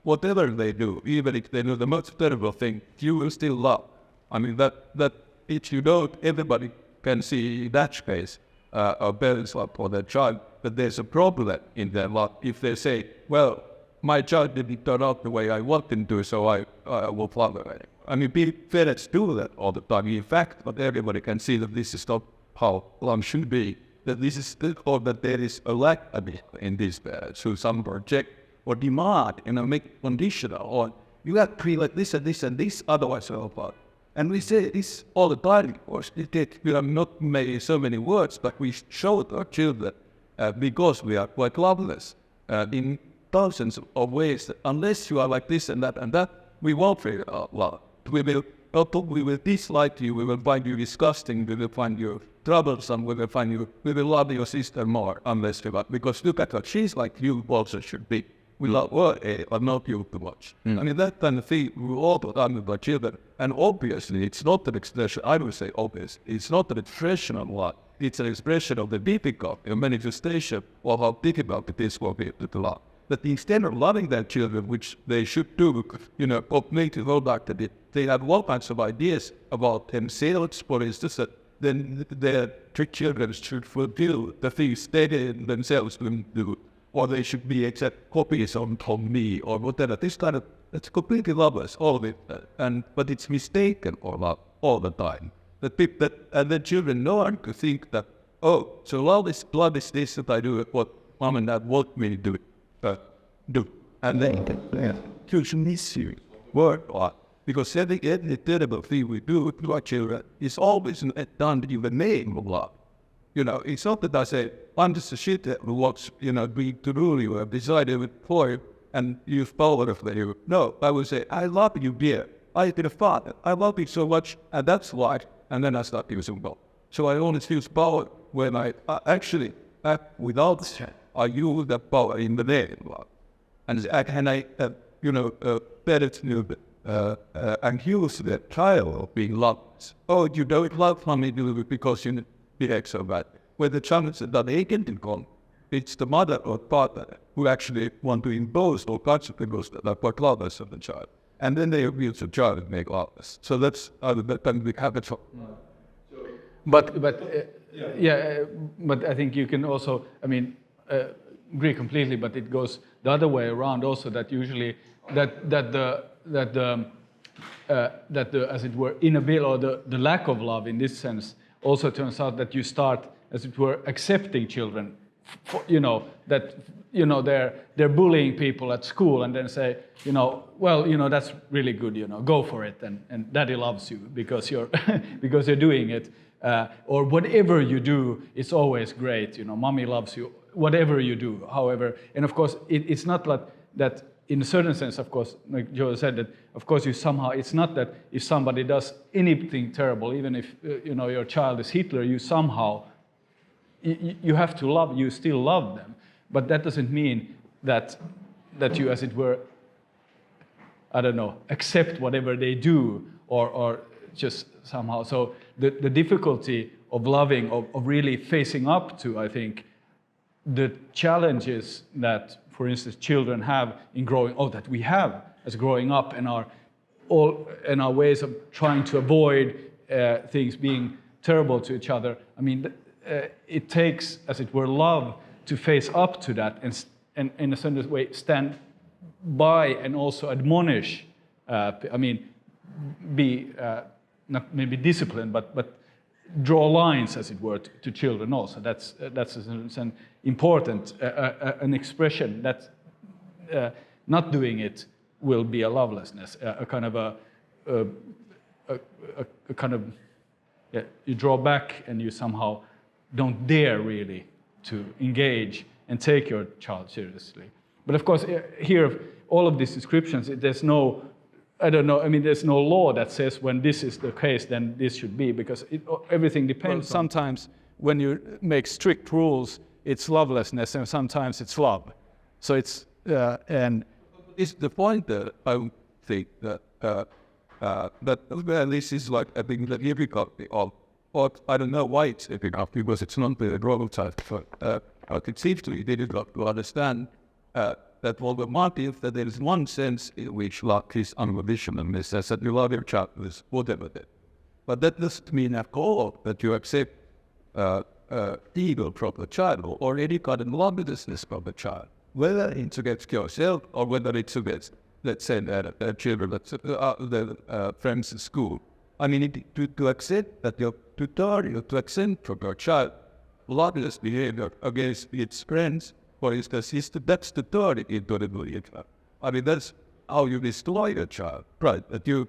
whatever they do, even if they do the most terrible thing, you will still love. I mean, that if you don't, everybody can see in that case, a parent's love for their child, but there's a problem in their love if they say, well, my child didn't turn out the way I want him to, so I will follow it. I mean, parents do that all the time. In fact, but everybody can see that this is not how love should be, that this is, or that there is a lack of it in these parents who some project or demand, make it conditional, or you have to be like this and this and this, otherwise you'll fall. And we say this all the time, of course. We have not made so many words, but we show it our children because we are quite loveless in thousands of ways. That unless you are like this and that, we won't feel love. We will dislike you. We will find you disgusting. We will find you troublesome. We will love your sister more unless you love. Because look at her. She's like you also should be. We love her, but not you too much. I mean, that kind of thing we all put on with our children. And obviously, it's not an expression, I would say obvious, it's not an expression of love. It's an expression of the difficult, a manifestation of how difficult it is for people to love. But the extent of loving their children, which they should do, completely go back to it, they have all kinds of ideas about themselves, for instance, that then their children should fulfill the things they themselves will do, or they should be exact copies of me, or whatever. This kind of, it's completely loveless, all of it, but it's mistaken for love all the time. And the children learn to think that, oh, so love is this that I do what mom and dad want me to do. And then children miss you, word or because every terrible thing we do to our children is always done in the name of love. It's not that I say, I'm just a shit who wants, being to rule you, have decided with for and use power of you. No, I would say, I love you, dear. I've been a father. I love you so much, and that's why. And then I start using power. So I only use power when I actually, without, I use that power in the name of love. And parents accuse the child of being loved. Oh, you don't love mommy because you behave so bad. When the child said that they didn't come, it's the mother or father who actually want to impose all kinds of things that are quite lovers of the child. And then they abuse the child and make lovers. So that's the habit. But I think you can also, agree completely, but it goes the other way around also, that usually that the as it were inability or the lack of love in this sense also turns out that you start, as it were, accepting children, they're bullying people at school, and then say, that's really good, go for it, and daddy loves you because you're because you're doing it, or whatever you do, it's always great, mommy loves you, whatever you do, however, and of course it's not like that. In a certain sense, of course, like Joe said, that of course it's not that if somebody does anything terrible, even if your child is Hitler, you somehow you have to love, you still love them, but that doesn't mean that you, as it were, accept whatever they do or just somehow. So the difficulty of loving, of really facing up to, I think, the challenges that, for instance, children have in that we have as growing up, and our ways of trying to avoid things being terrible to each other. It takes, as it were, love to face up to that and in a certain way stand by and also admonish. Be not maybe disciplined, but draw lines, as it were, to children also. That's an important an expression that not doing it will be a lovelessness, you draw back and you somehow don't dare really to engage and take your child seriously. But of course, here, all of these descriptions, there's no, there's no law that says when this is the case, then this should be, because everything depends. Well, sometimes when you make strict rules, it's lovelessness, and sometimes it's love. So it's, is the point that I would think that well, this is like, I think, the difficulty of, or I don't know why it's difficult, because it's not the global type, but it seems to be difficult to understand that for the motive, that there is one sense in which love is unconditional, and it says that you love your child with whatever that. But that doesn't mean at all that you accept evil from the child, or any kind of lovelessness from the child, whether it's against yourself or whether it's against, let's say, children, the friends in school. I mean, to accept that your tutor, to accept from your child loveless behavior against its friends, for instance, that's the third into the belief. I mean, that's how you destroy your child, right? That you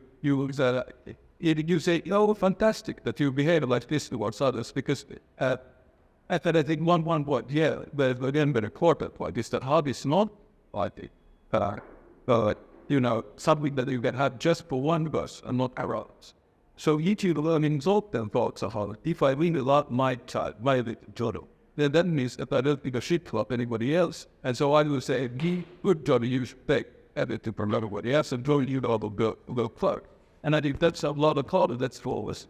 say, oh, fantastic that you behave like this towards others, because and I think one point, yeah, but again, very important point is that how it's not like something that you can have just for one person and not others. So each you learn in certain thoughts of how, if I really love my child, my little Jodo, then that means that I don't give a shit about anybody else. And so I will say, good Johnny, you should take everything from everybody else, and Johnny, you know, go fuck. And I think that's a lot of color that's for us.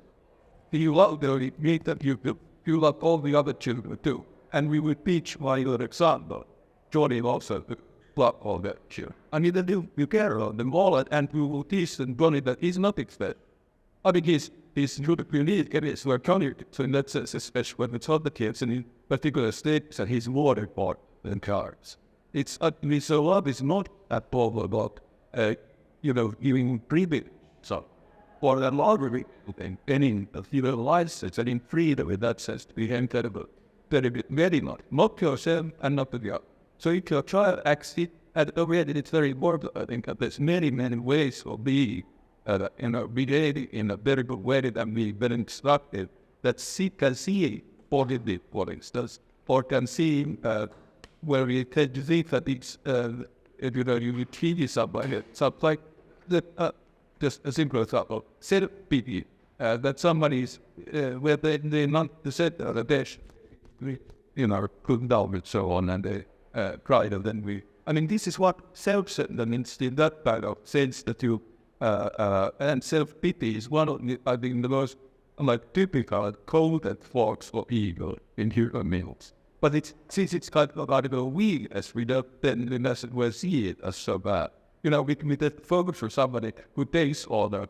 You love them, it means that you love all the other children too. And we will teach by your example. Johnny also love all that children. I mean, that you care about them all, and we will teach them Johnny that he's not expected. I think he's unique, and it's where Johnny, so in that sense, especially when it's other kids, and in particular states, that he's more important than cars. It's so love is not at all about, giving privilege. So, for a lot of people, any license and in freedom in that sense, to be terrible, very not yourself and not to the other. So if your child acts it, and it's very important, I think, that there's many ways of being, behaving in a very good way that we very instructive, that can see positive, for instance, or can see where we tend to think that it's, you treat somebody, something like that. Just a simple example, self-pity, that somebody's, where they're not the center of the dish, cooked down and so on, and they cried, and then this is what self-centered means in that kind of sense that you, and self-pity is one of the, I think, the most, typical coded forms of evil in human beings. But since it's kind of about a weakness, we don't then in essence will see it as so bad. We focus for somebody who takes all the,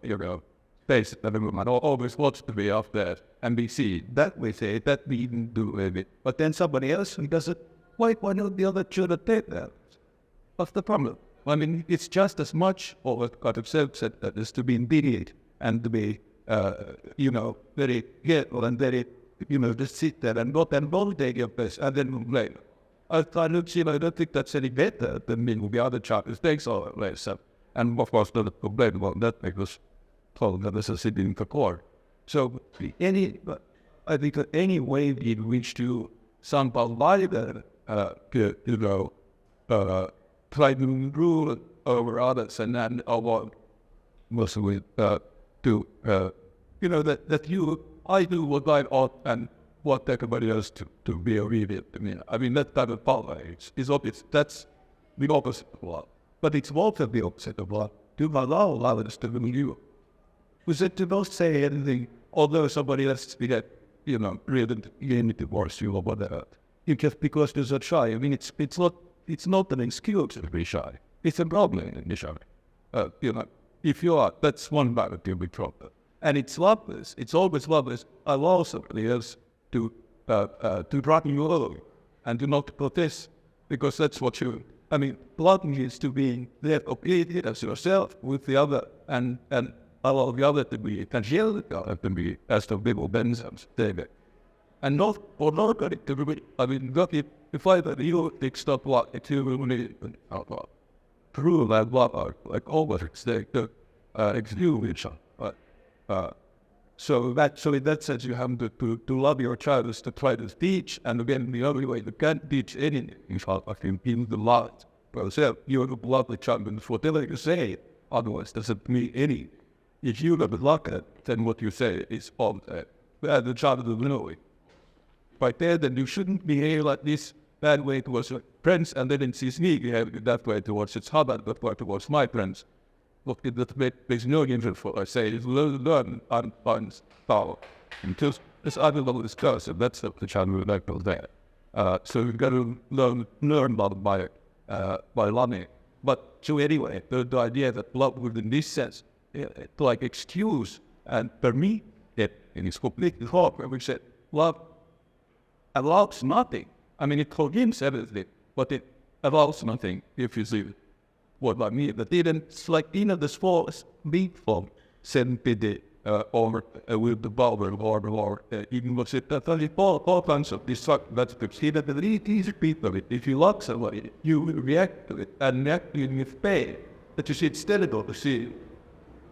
takes the movement, or always wants to be up there, and we see that we say that we didn't do with it. But then somebody else who does it, why don't the other children take that? What's the problem? I mean, it's just as much of a kind of self-centered as to be immediate and to be, very careful and very, just sit there and not take your best and then complain. I don't think that's any better than me with the other child who takes all that less. And of course, not complain about that because that is a sitting in the court. So I think that any way in which to somehow lie there, try to rule over others and then over also with that I do what I ought and what everybody else to be obedient to me. I mean, that type of power is obvious. That's the opposite of love. But it's also the opposite of love. To allow others to be you. We said to not say anything, although somebody else be that, really divorce you or whatever. You just because they're so shy. I mean, it's not an excuse to be shy. It's a problem to be shy. If you are, that's one matter to be problem. And it's loveless. It's always loveless. Allow somebody else to drag you along and to not protest, because that's what loving is to be there obedient as yourself with the other and allow the other to be angelic, to be as the people themselves, David. And not for nobody to be, if I that you think stuff like it, you will need true that love, like always, the excuse each other. So in that sense, you have to love your child is to try to teach, and again, the only way you can't teach anything is in the love for yourself. You have to love the child and whatever you say, otherwise doesn't mean anything. If you don't love it, then what you say is all that. The child doesn't know it. Right there, then you shouldn't behave like this that way towards your friends, and then it sees me that way towards its husband, that way towards my friends. Look, that makes no difference for I say is learn and style. Because this other level discuss, and that's the challenge with that there. So you've got to learn about by learning. But so anyway, the idea that love would in this sense, like excuse and permit it, and it's completely wrong. When we said love allows nothing. I mean, it forgives everything, but it allows nothing, if you see what I mean. That it's like even the smallest big form, pity, or with the power, or even was it that all kinds of destructive aspects. See that the really easy people, if you love somebody, you will react to it and react to it with pain. That you see, it's terrible to see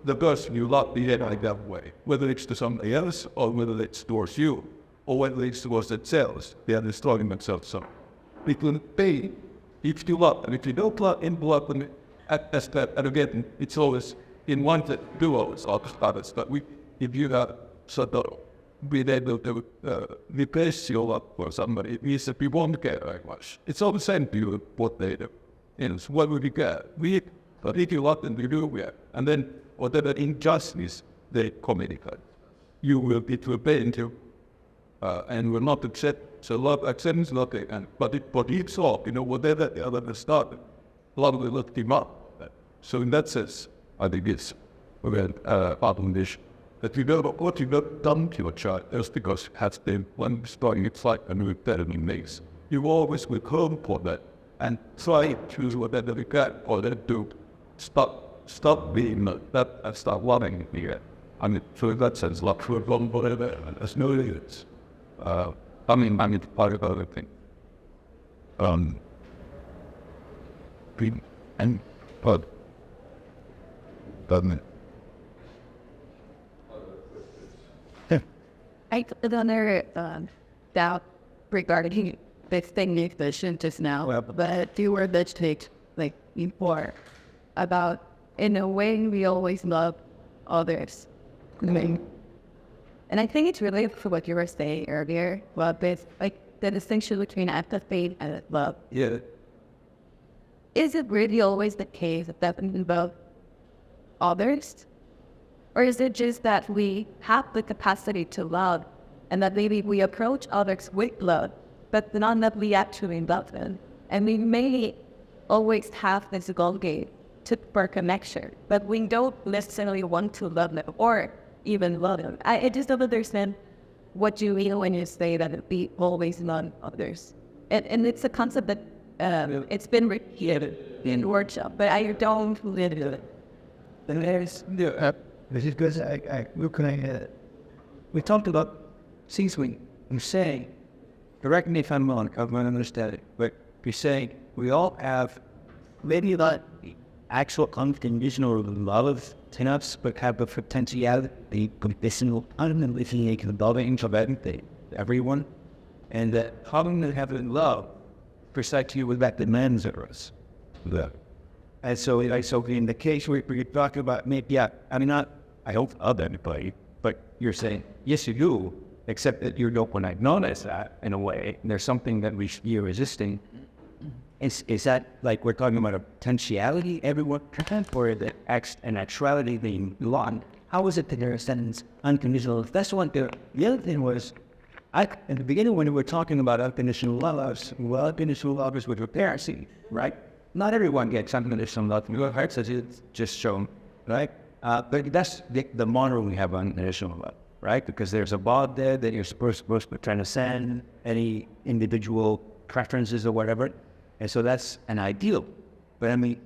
the person you love behave like that way, whether it's to somebody else or whether it's towards you, or whether it's towards themselves. They are destroying themselves. So it will pay if you love, and if you don't love, them as that. And again, it's always in one duos of others. But if you have sort of been able to replace your love for somebody, it means that we won't care very much. It's all the same to you what they do. So what would you care? But if you love them, you do care. And then whatever injustice they communicate, you will be to pain to. And will not accept. So love accepts nothing, but it forgives all. Whatever the other has started, love will lift him up. So in that sense, I think it's part of this. That you know what you've not done to your child, just because it has been one starting its life and with that it makes. You always will hope for that and try to choose whatever you can for them to stop being like that and start loving again. I mean, so in that sense, love for whatever, and there's no limits. I mean, part of other thing. And but doesn't it? I got another doubt regarding this thing you mentioned just now, but you were mentioning like before about in a way we always love others. I mean, and I think it's related to what you were saying earlier about this, like the distinction between empathy and love. Yeah. Is it really always the case that we love others? Or is it just that we have the capacity to love and that maybe we approach others with love, but not that we actually love them? And we may always have this longing for connection, but we don't necessarily want to love them or even love them. I just don't understand what you mean when you say that we always love others. And it's a concept that it's been repeated in workshop, but I don't live it. This is because we talked about C-swing. I'm saying, correct me if I'm wrong, I'm going to understand it, but you're saying we all have maybe not actual unconditional love in us, but have the potentiality, the conditional, unconditional loving of everyone, and that having to have love precisely what that demands of us. Yeah. And so in the case where you're talking about maybe, I don't love anybody, but you're saying, yes, you do, except that you don't want to acknowledge that in a way. And there's something that we should be resisting. Is that like we're talking about a potentiality everyone can, or the an actuality being long? How is it that there's an unconditional? That's one thing. The other thing was, at the beginning when we were talking about unconditional love, unconditional love is with your parents, right? Not everyone gets unconditional love from your hearts, as it's just shown, right? But that's the model we have unconditional love, right? Because there's a bond there that you're supposed to transcend any individual preferences or whatever. And so that's an ideal. But I mean,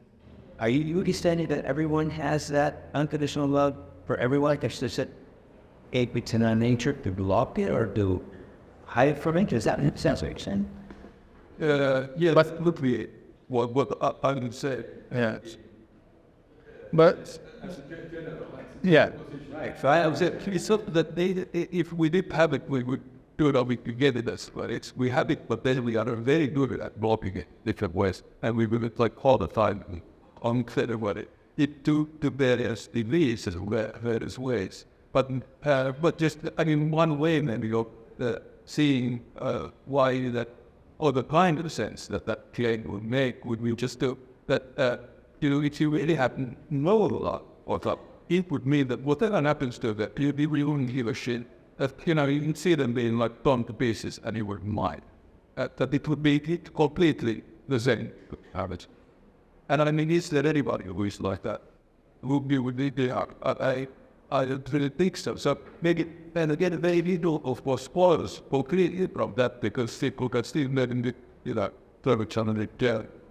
are you understanding that everyone has that unconditional love for everyone? That's just it's in our nature to block it or to hide from it? Does that sound like saying? Yeah, that's literally what I would say. Yeah. But yeah, right. So I would say it's something that if we did have it, we would do it or we could get it. But we have it, but then we are very good at blocking it different ways, and we will like all the time unclear about it to various degrees and various ways. But just one way maybe of seeing why that or the kind of sense that that claim would make would be just to, that, if you really have no love or love, it would mean that whatever happens to them, you wouldn't give a shit. That, you can see them being like torn to pieces and you wouldn't mind. That it would be completely the same habit. And I mean, is there anybody who is like that? Who would be there? I don't really think so. So maybe, and again, very little of course spoilers completely from that, because people can still let them, throw each other,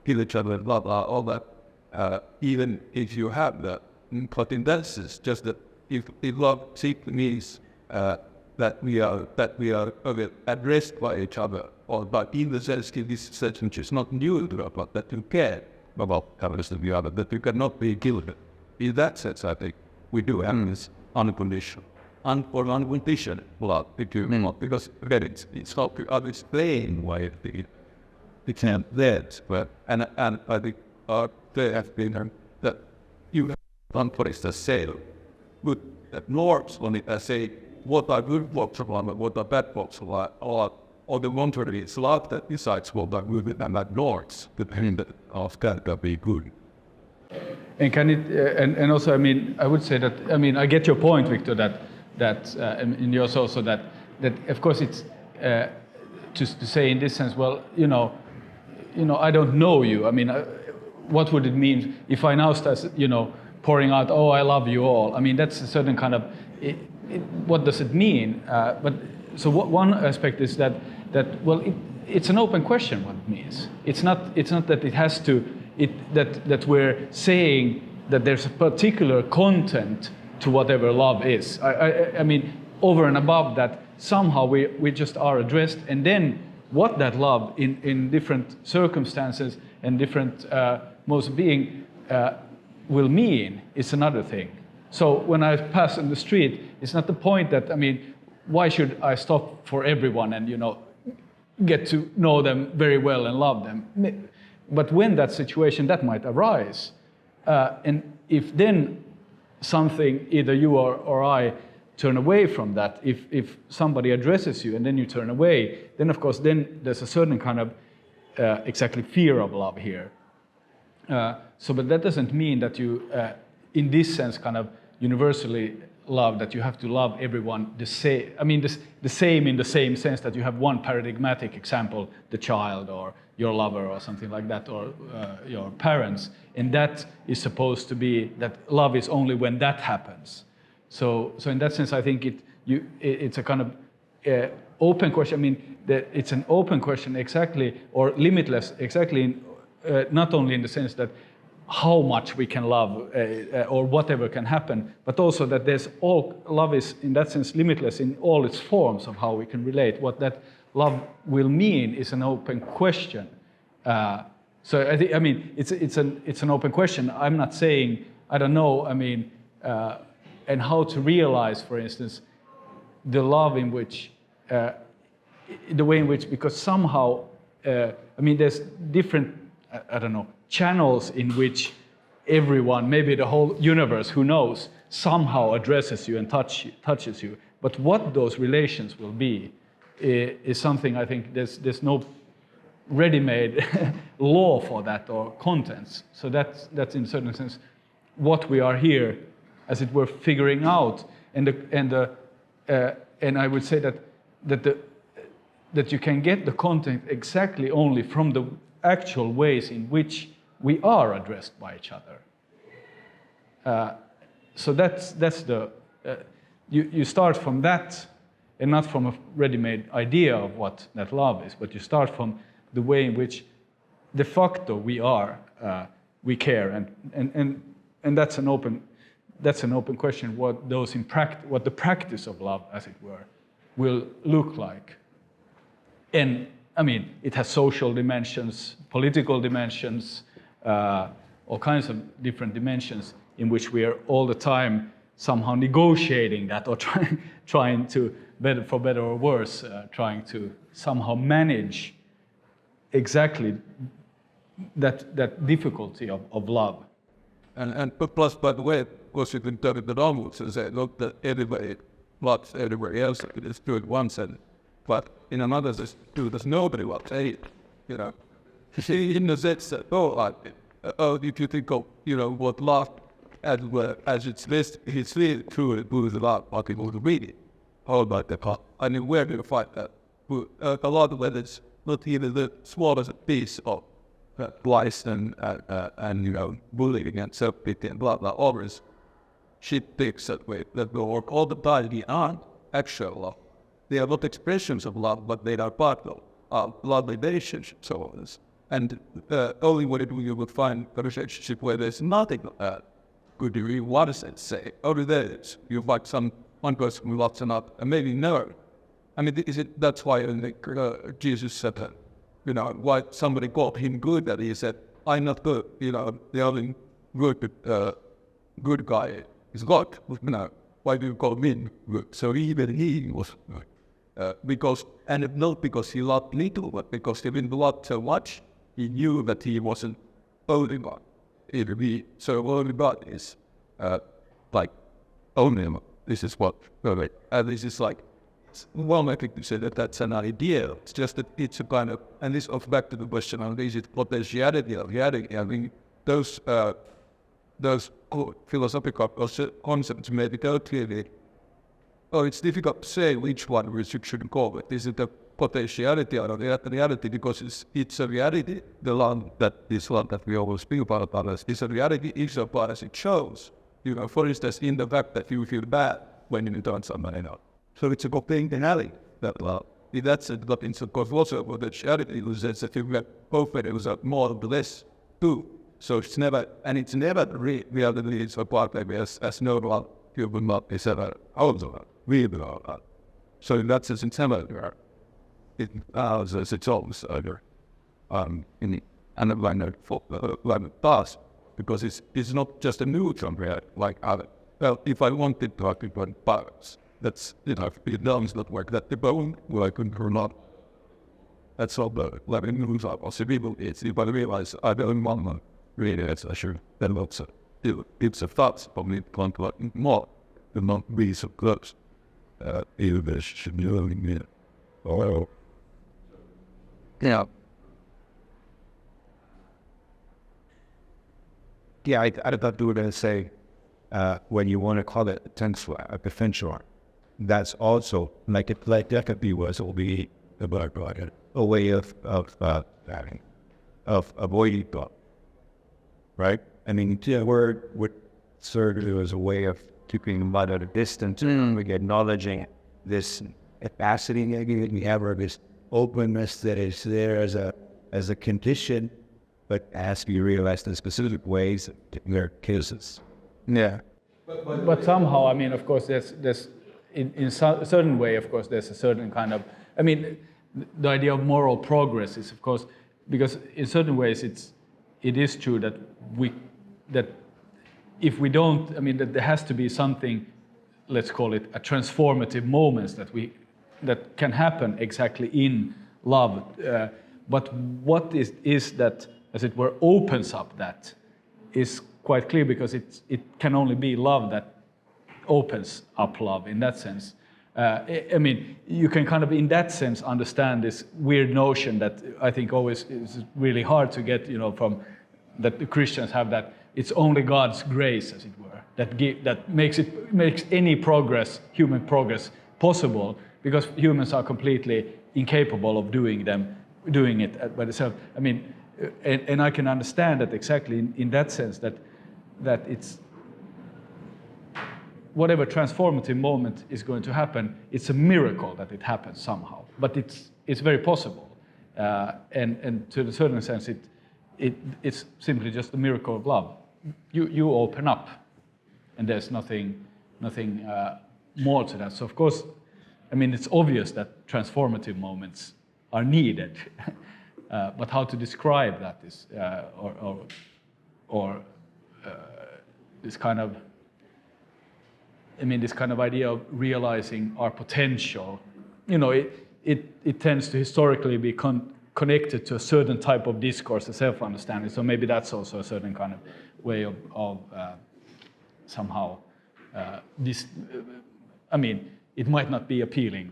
kill each other, blah, blah, all that, even if you have that. But in that sense, just that if love simply means that we are addressed by each other, or but in the sense, in this sense which is not new to us, but that you care about others than the other, that you cannot be killed. In that sense, I think we do have this unconditional, unconditional love, because again, it's not to explain why it's not that. But and I think there have been that you have done, for instance, sale, good norms on it. I say what are good works of love and what are bad works of love, or the contrary, it's love that decides what are good and bad norms, depending of that be good. And can it, and also, I mean, I would say that, I mean, I get your point, Victor, and yours also, that of course it's to say in this sense, well, I don't know you. I mean, what would it mean if I now start, pouring out, oh, I love you all? I mean, that's a certain kind of, what does it mean? But so one aspect is that well, it's an open question what it means. It's not that it has to. That we're saying that there's a particular content to whatever love is. I mean, over and above that, somehow we just are addressed, and then what that love in different circumstances and different modes of being will mean is another thing. So when I pass on the street, it's not the point that, I mean, why should I stop for everyone and, get to know them very well and love them? But when that situation, that might arise, and if then something, either you or I turn away from that, if somebody addresses you and then you turn away, then of course then there's a certain kind of exactly fear of love here. But that doesn't mean that you, in this sense, kind of universally love, that you have to love everyone the same. I mean, the same in the same sense that you have one paradigmatic example, the child or your lover or something like that, or your parents, and that is supposed to be that love is only when that happens. So in that sense, I think it's a kind of open question. I mean, it's an open question exactly, or limitless exactly, not only in the sense that how much we can love or whatever can happen, but also that love is in that sense limitless in all its forms of how we can relate. What that love will mean is an open question. So I think, I mean, it's an open question. I'm not saying, I don't know, I mean, and how to realize, for instance, the love in which, the way in which, because somehow, I mean, there's different, I don't know, channels in which everyone, maybe the whole universe, who knows, somehow addresses you and touches you. But what those relations will be is something, I think there's no ready-made law for that or contents. So that's in a certain sense what we are here, as it were, figuring out. And I would say that you can get the content exactly only from the actual ways in which we are addressed by each other. So that's the you start from that, and not from a ready-made idea of what that love is, but you start from the way in which de facto we care, and that's an open question. What the practice of love, as it were, will look like. And I mean, it has social dimensions, political dimensions, all kinds of different dimensions in which we are all the time somehow negotiating that, or trying to, for better or worse, trying to somehow manage exactly that difficulty of love. And plus, by the way, of course, you can turn it onwards and say, look, that everybody loves everybody else. It's true in one sense, but in another sense, too, there's nobody loves you know, in the sense that, if you think of, what love as it's listed, it's really true, it moves a lot of people to read it. All about the part. I mean, where do you find that? A lot of it is not even the smallest piece of lies and bullying and self-pity and blah, blah, others. She thinks that way, that the work all the time, they aren't actual love. They are not expressions of love, but they are part of love relationships. So on. And only when you would find a relationship where there's nothing could you really want to say, only there is. You find one person who loves another, and maybe never. I mean, that's why Jesus said that, why somebody called him good, that he said, I'm not good, the only good guy is God. Why do you call me good? So even he was good. Not because he loved little, but because he didn't love so much, he knew that he wasn't only God. So only God is only him. This is what, this is like, well, I think to say that that's an idea. It's just that it's a kind of, and this goes back to the question of is it potentiality or reality? I mean, those philosophical concepts maybe don't clearly, it's difficult to say which one we should call it. Is it a potentiality or a reality? Because it's a reality, the land that we always speak about is a reality insofar as it shows. For instance, in the fact that you feel bad when you turn somebody out. So it's a potentiality that love. In that sense, but in some course also potentiality was that you get open, it was a more or less too. So it's never reality is a part of it as no one human love is ever also real. So in that sense, it's never as it's always other in the underline past, because it's not just a neutral reality like other. Well, if I wanted to talk about powers, that's it does not work. That the bone will I couldn't or not. That's all the news of possibilities. If I realize I don't want to read it, I should then also it's a thoughts for me to contemplate more and not be so close. Either this should be living here. Or Yeah, I thought you were going to say, when you want to call it a potential, that's also like that could be a way of avoiding thought, right? I mean, the word would serve as a way of keeping about at a distance, acknowledging this capacity that we have, or this openness that is there as a condition, but has to be realized in specific ways in their cases. Yeah. But somehow, I mean, of course, there's in a certain way, of course, there's a certain kind of, I mean, the idea of moral progress is, of course, because in certain ways it is true that if we don't, I mean, that there has to be something, let's call it a transformative moments that can happen exactly in love. But what is that, as it were, opens up that is quite clear, because it can only be love that opens up love in that sense. I mean, you can kind of, in that sense, understand this weird notion that I think always is really hard to get, from that the Christians have, that it's only God's grace, as it were, that makes any progress, human progress, possible, because humans are completely incapable of doing it by themselves. I mean, and I can understand that exactly in that sense, that it's whatever transformative moment is going to happen, it's a miracle that it happens somehow. But it's very possible, and to a certain sense, it's simply just a miracle of love. You open up, and there's nothing more to that. So of course, I mean, it's obvious that transformative moments are needed, but how to describe that is, or this kind of, I mean, this kind of idea of realizing our potential, it tends to historically be connected to a certain type of discourse, a self-understanding. So maybe that's also a certain kind of way of somehow this. I mean, it might not be appealing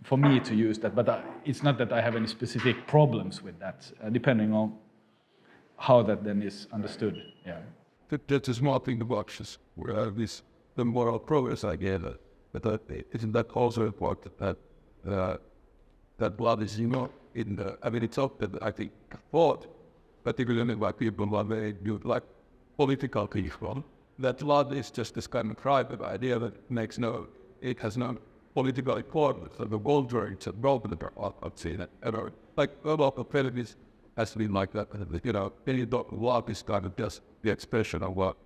for me to use that, but it's not that I have any specific problems with that, depending on how that then is understood. Yeah. That's a small thing to watch, is where this the moral progress I gave it. But isn't that also important that that blood is, in the, I mean, it's often, I think, thought, particularly by people who are very good, like political people, that blood is just this kind of private idea that it has no political importance. So the gold rates and gold, I've seen it. Like a lot of therapies has been like that. Any love is kind of just the expression of what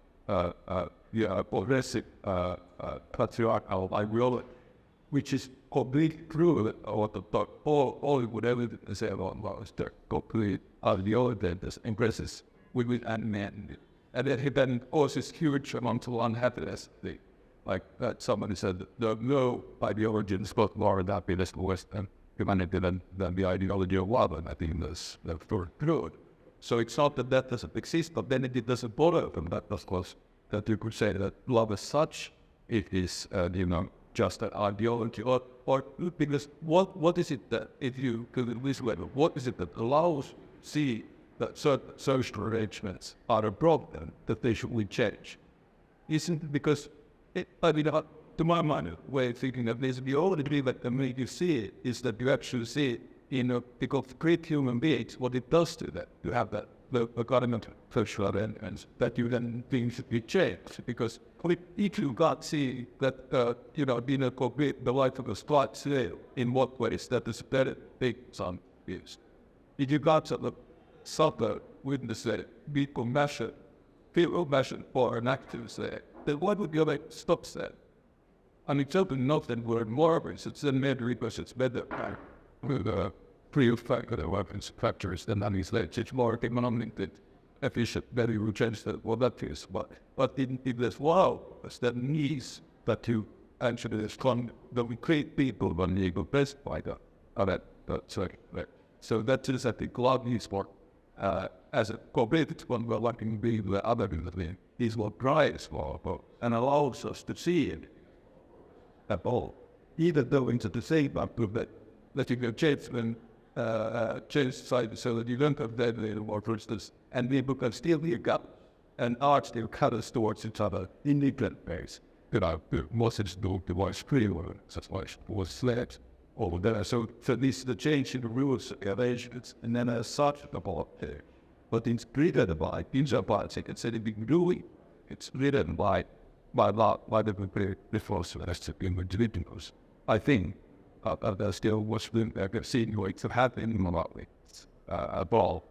progressive patriarchal ideology, which is completely true. All it would ever say about love is the complete ideology that impresses women and men. And it then causes huge amounts of unhappiness. Like somebody said, no ideology is got more happiness in Western humanity than the ideology of love, and I think that's true. So it's not that doesn't exist, but then it doesn't bother them. That, of course, that you could say that love as such, it is, just an ideology, or because what is it that, if you could at least level, what is it that allows see that certain social arrangements are a problem that they should be changed? Isn't it because, to my mind, way of thinking of this, the only thing that can make you see it is that you actually see it, because great human beings, what it does to them, to have that, the kind of social arrangements that you then think should be changed. Because if you can't see that, complete the life of a spot sale, in what ways that is very big some views. If you can't sort of suffer, witness it, be compassion, feel compassion for an activist there, then what would you like stop that? And it's certainly not that we're more of it, it's then maybe because it's better with pre-factor weapons factories than any slaves. It's more economically efficient, very change that what that is. But in this wow, that needs that you actually respond, that we create people when you go best by that. So that is, I think, love is what, as a complete one, we're looking to be the other in the thing, is what drives love and allows us to see it at all. Even though it's the same, that you can change society so that you don't have that anymore, for instance, and people can still be a gap, and art still cuts towards each other in different ways. Moses do the voice free or such was slaves over there. So this is the change in the rules of arrangements, and then as such about there. But it's driven by instead of being doing, it's driven by the reformers in individuals. I think there still was seeing what to happen in Malawi at all.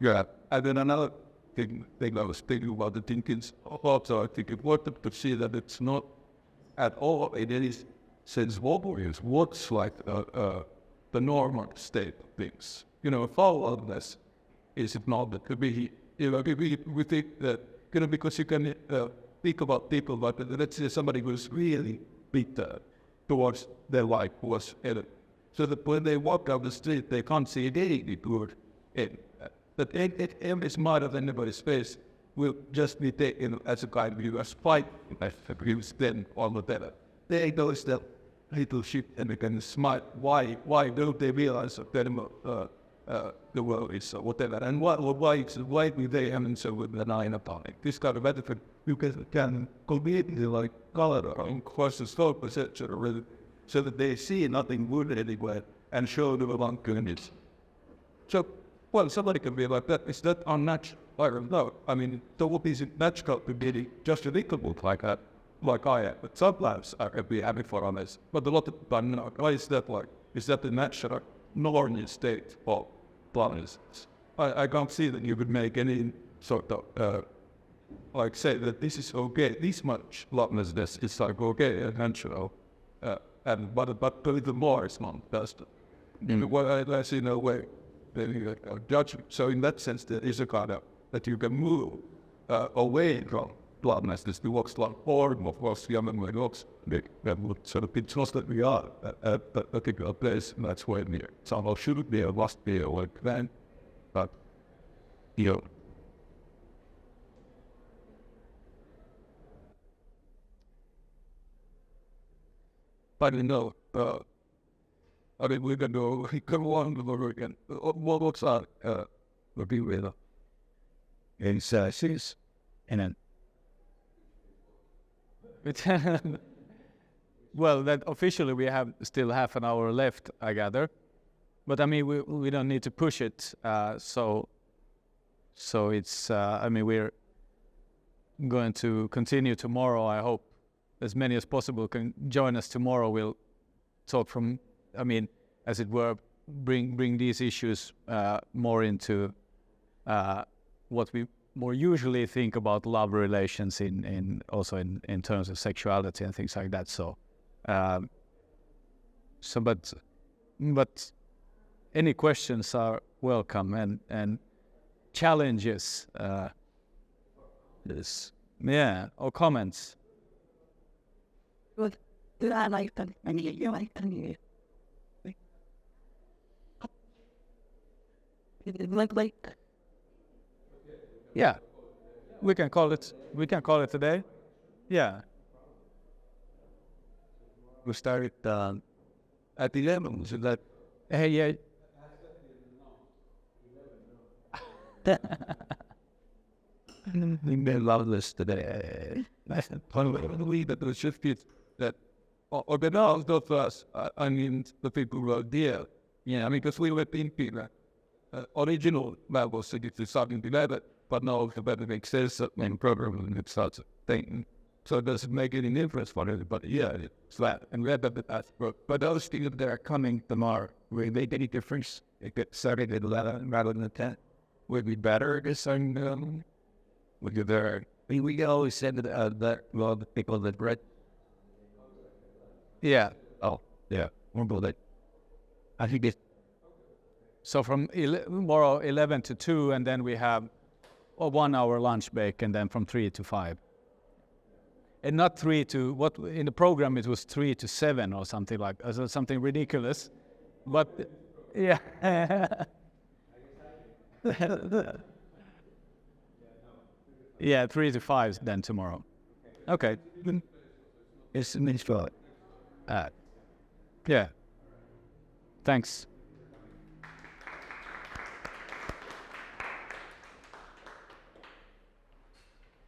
Yeah, and then another thing I was thinking about the thinkings also, I think it's important to see that it's not at all in any sense what's like the normal state of things. Foulness is it not that could be, we think that, because you can think about people, but let's say somebody who's really bitter towards their life was in so that when they walk down the street, they can't see any good in that every smile of anybody's face will just be taken as a kind of a spite abuse then on the better. They notice that little shit and they can smile. Why don't they realize that the world is whatever? And why do they haven't so with an eye upon it? This kind of attitude you can completely like color and causes focus, etc. So that they see nothing good anywhere and show them along goodness. So, somebody can be like that. Is that unnatural? I don't know. I mean, there will be natural to be just ridiculous like that, like I am. But sometimes I can be happy for honest. But a lot of time, no. Why is that like? Is that the natural normal state of planets? I can't see that you could make any sort of like say that this is okay. This much lovelessness is like okay and natural. But a little more is not best. I see no way. Judgment. So in that sense, there is a kind of that you can move away from bloodness towards like form of course the other way looks big. That would sort of be just that we are at a particular place, and that's where near. Somehow shouldn't be or must be or like then, but But I mean, we can go on the weekend. What's that? We'll be with her. It's 6 and then Well, that officially we have still half an hour left, I gather. But I mean, we don't need to push it. So it's, I mean, we're going to continue tomorrow. I hope as many as possible can join us tomorrow. We'll talk from, I mean, as it were, bring these issues more into what we more usually think about love relations in also in terms of sexuality and things like that. So, but any questions are welcome and challenges, or comments. Good. Do I like them? And you like them? It look like. Yeah, we can call it. We can call it today. Yeah. We started at 11, so that... Hey, yeah. They love this today. I believe that the shift is that organized of us, I mean, the people who are there. Yeah, I mean, because we were thinking original levels to get to something together, but now it's about to make sense of the program and it starts thinking. So it doesn't make any difference for anybody. Yeah, it's flat. And we have that, but those things that are coming tomorrow, will they make any difference? It gets started at 11 rather than 10. Would be better, I guess, and would be there. We always said that well, the people that read. Yeah. Oh, yeah. More about that. I think it's. So from tomorrow 11 to 2, and then we have a 1 hour lunch break, and then from 3 to 5. And not 3 to, what in the program it was 3 to 7 or something like, something ridiculous. But, yeah. Yeah, 3 to 5 then tomorrow. Okay. it's fun. Yeah. Thanks.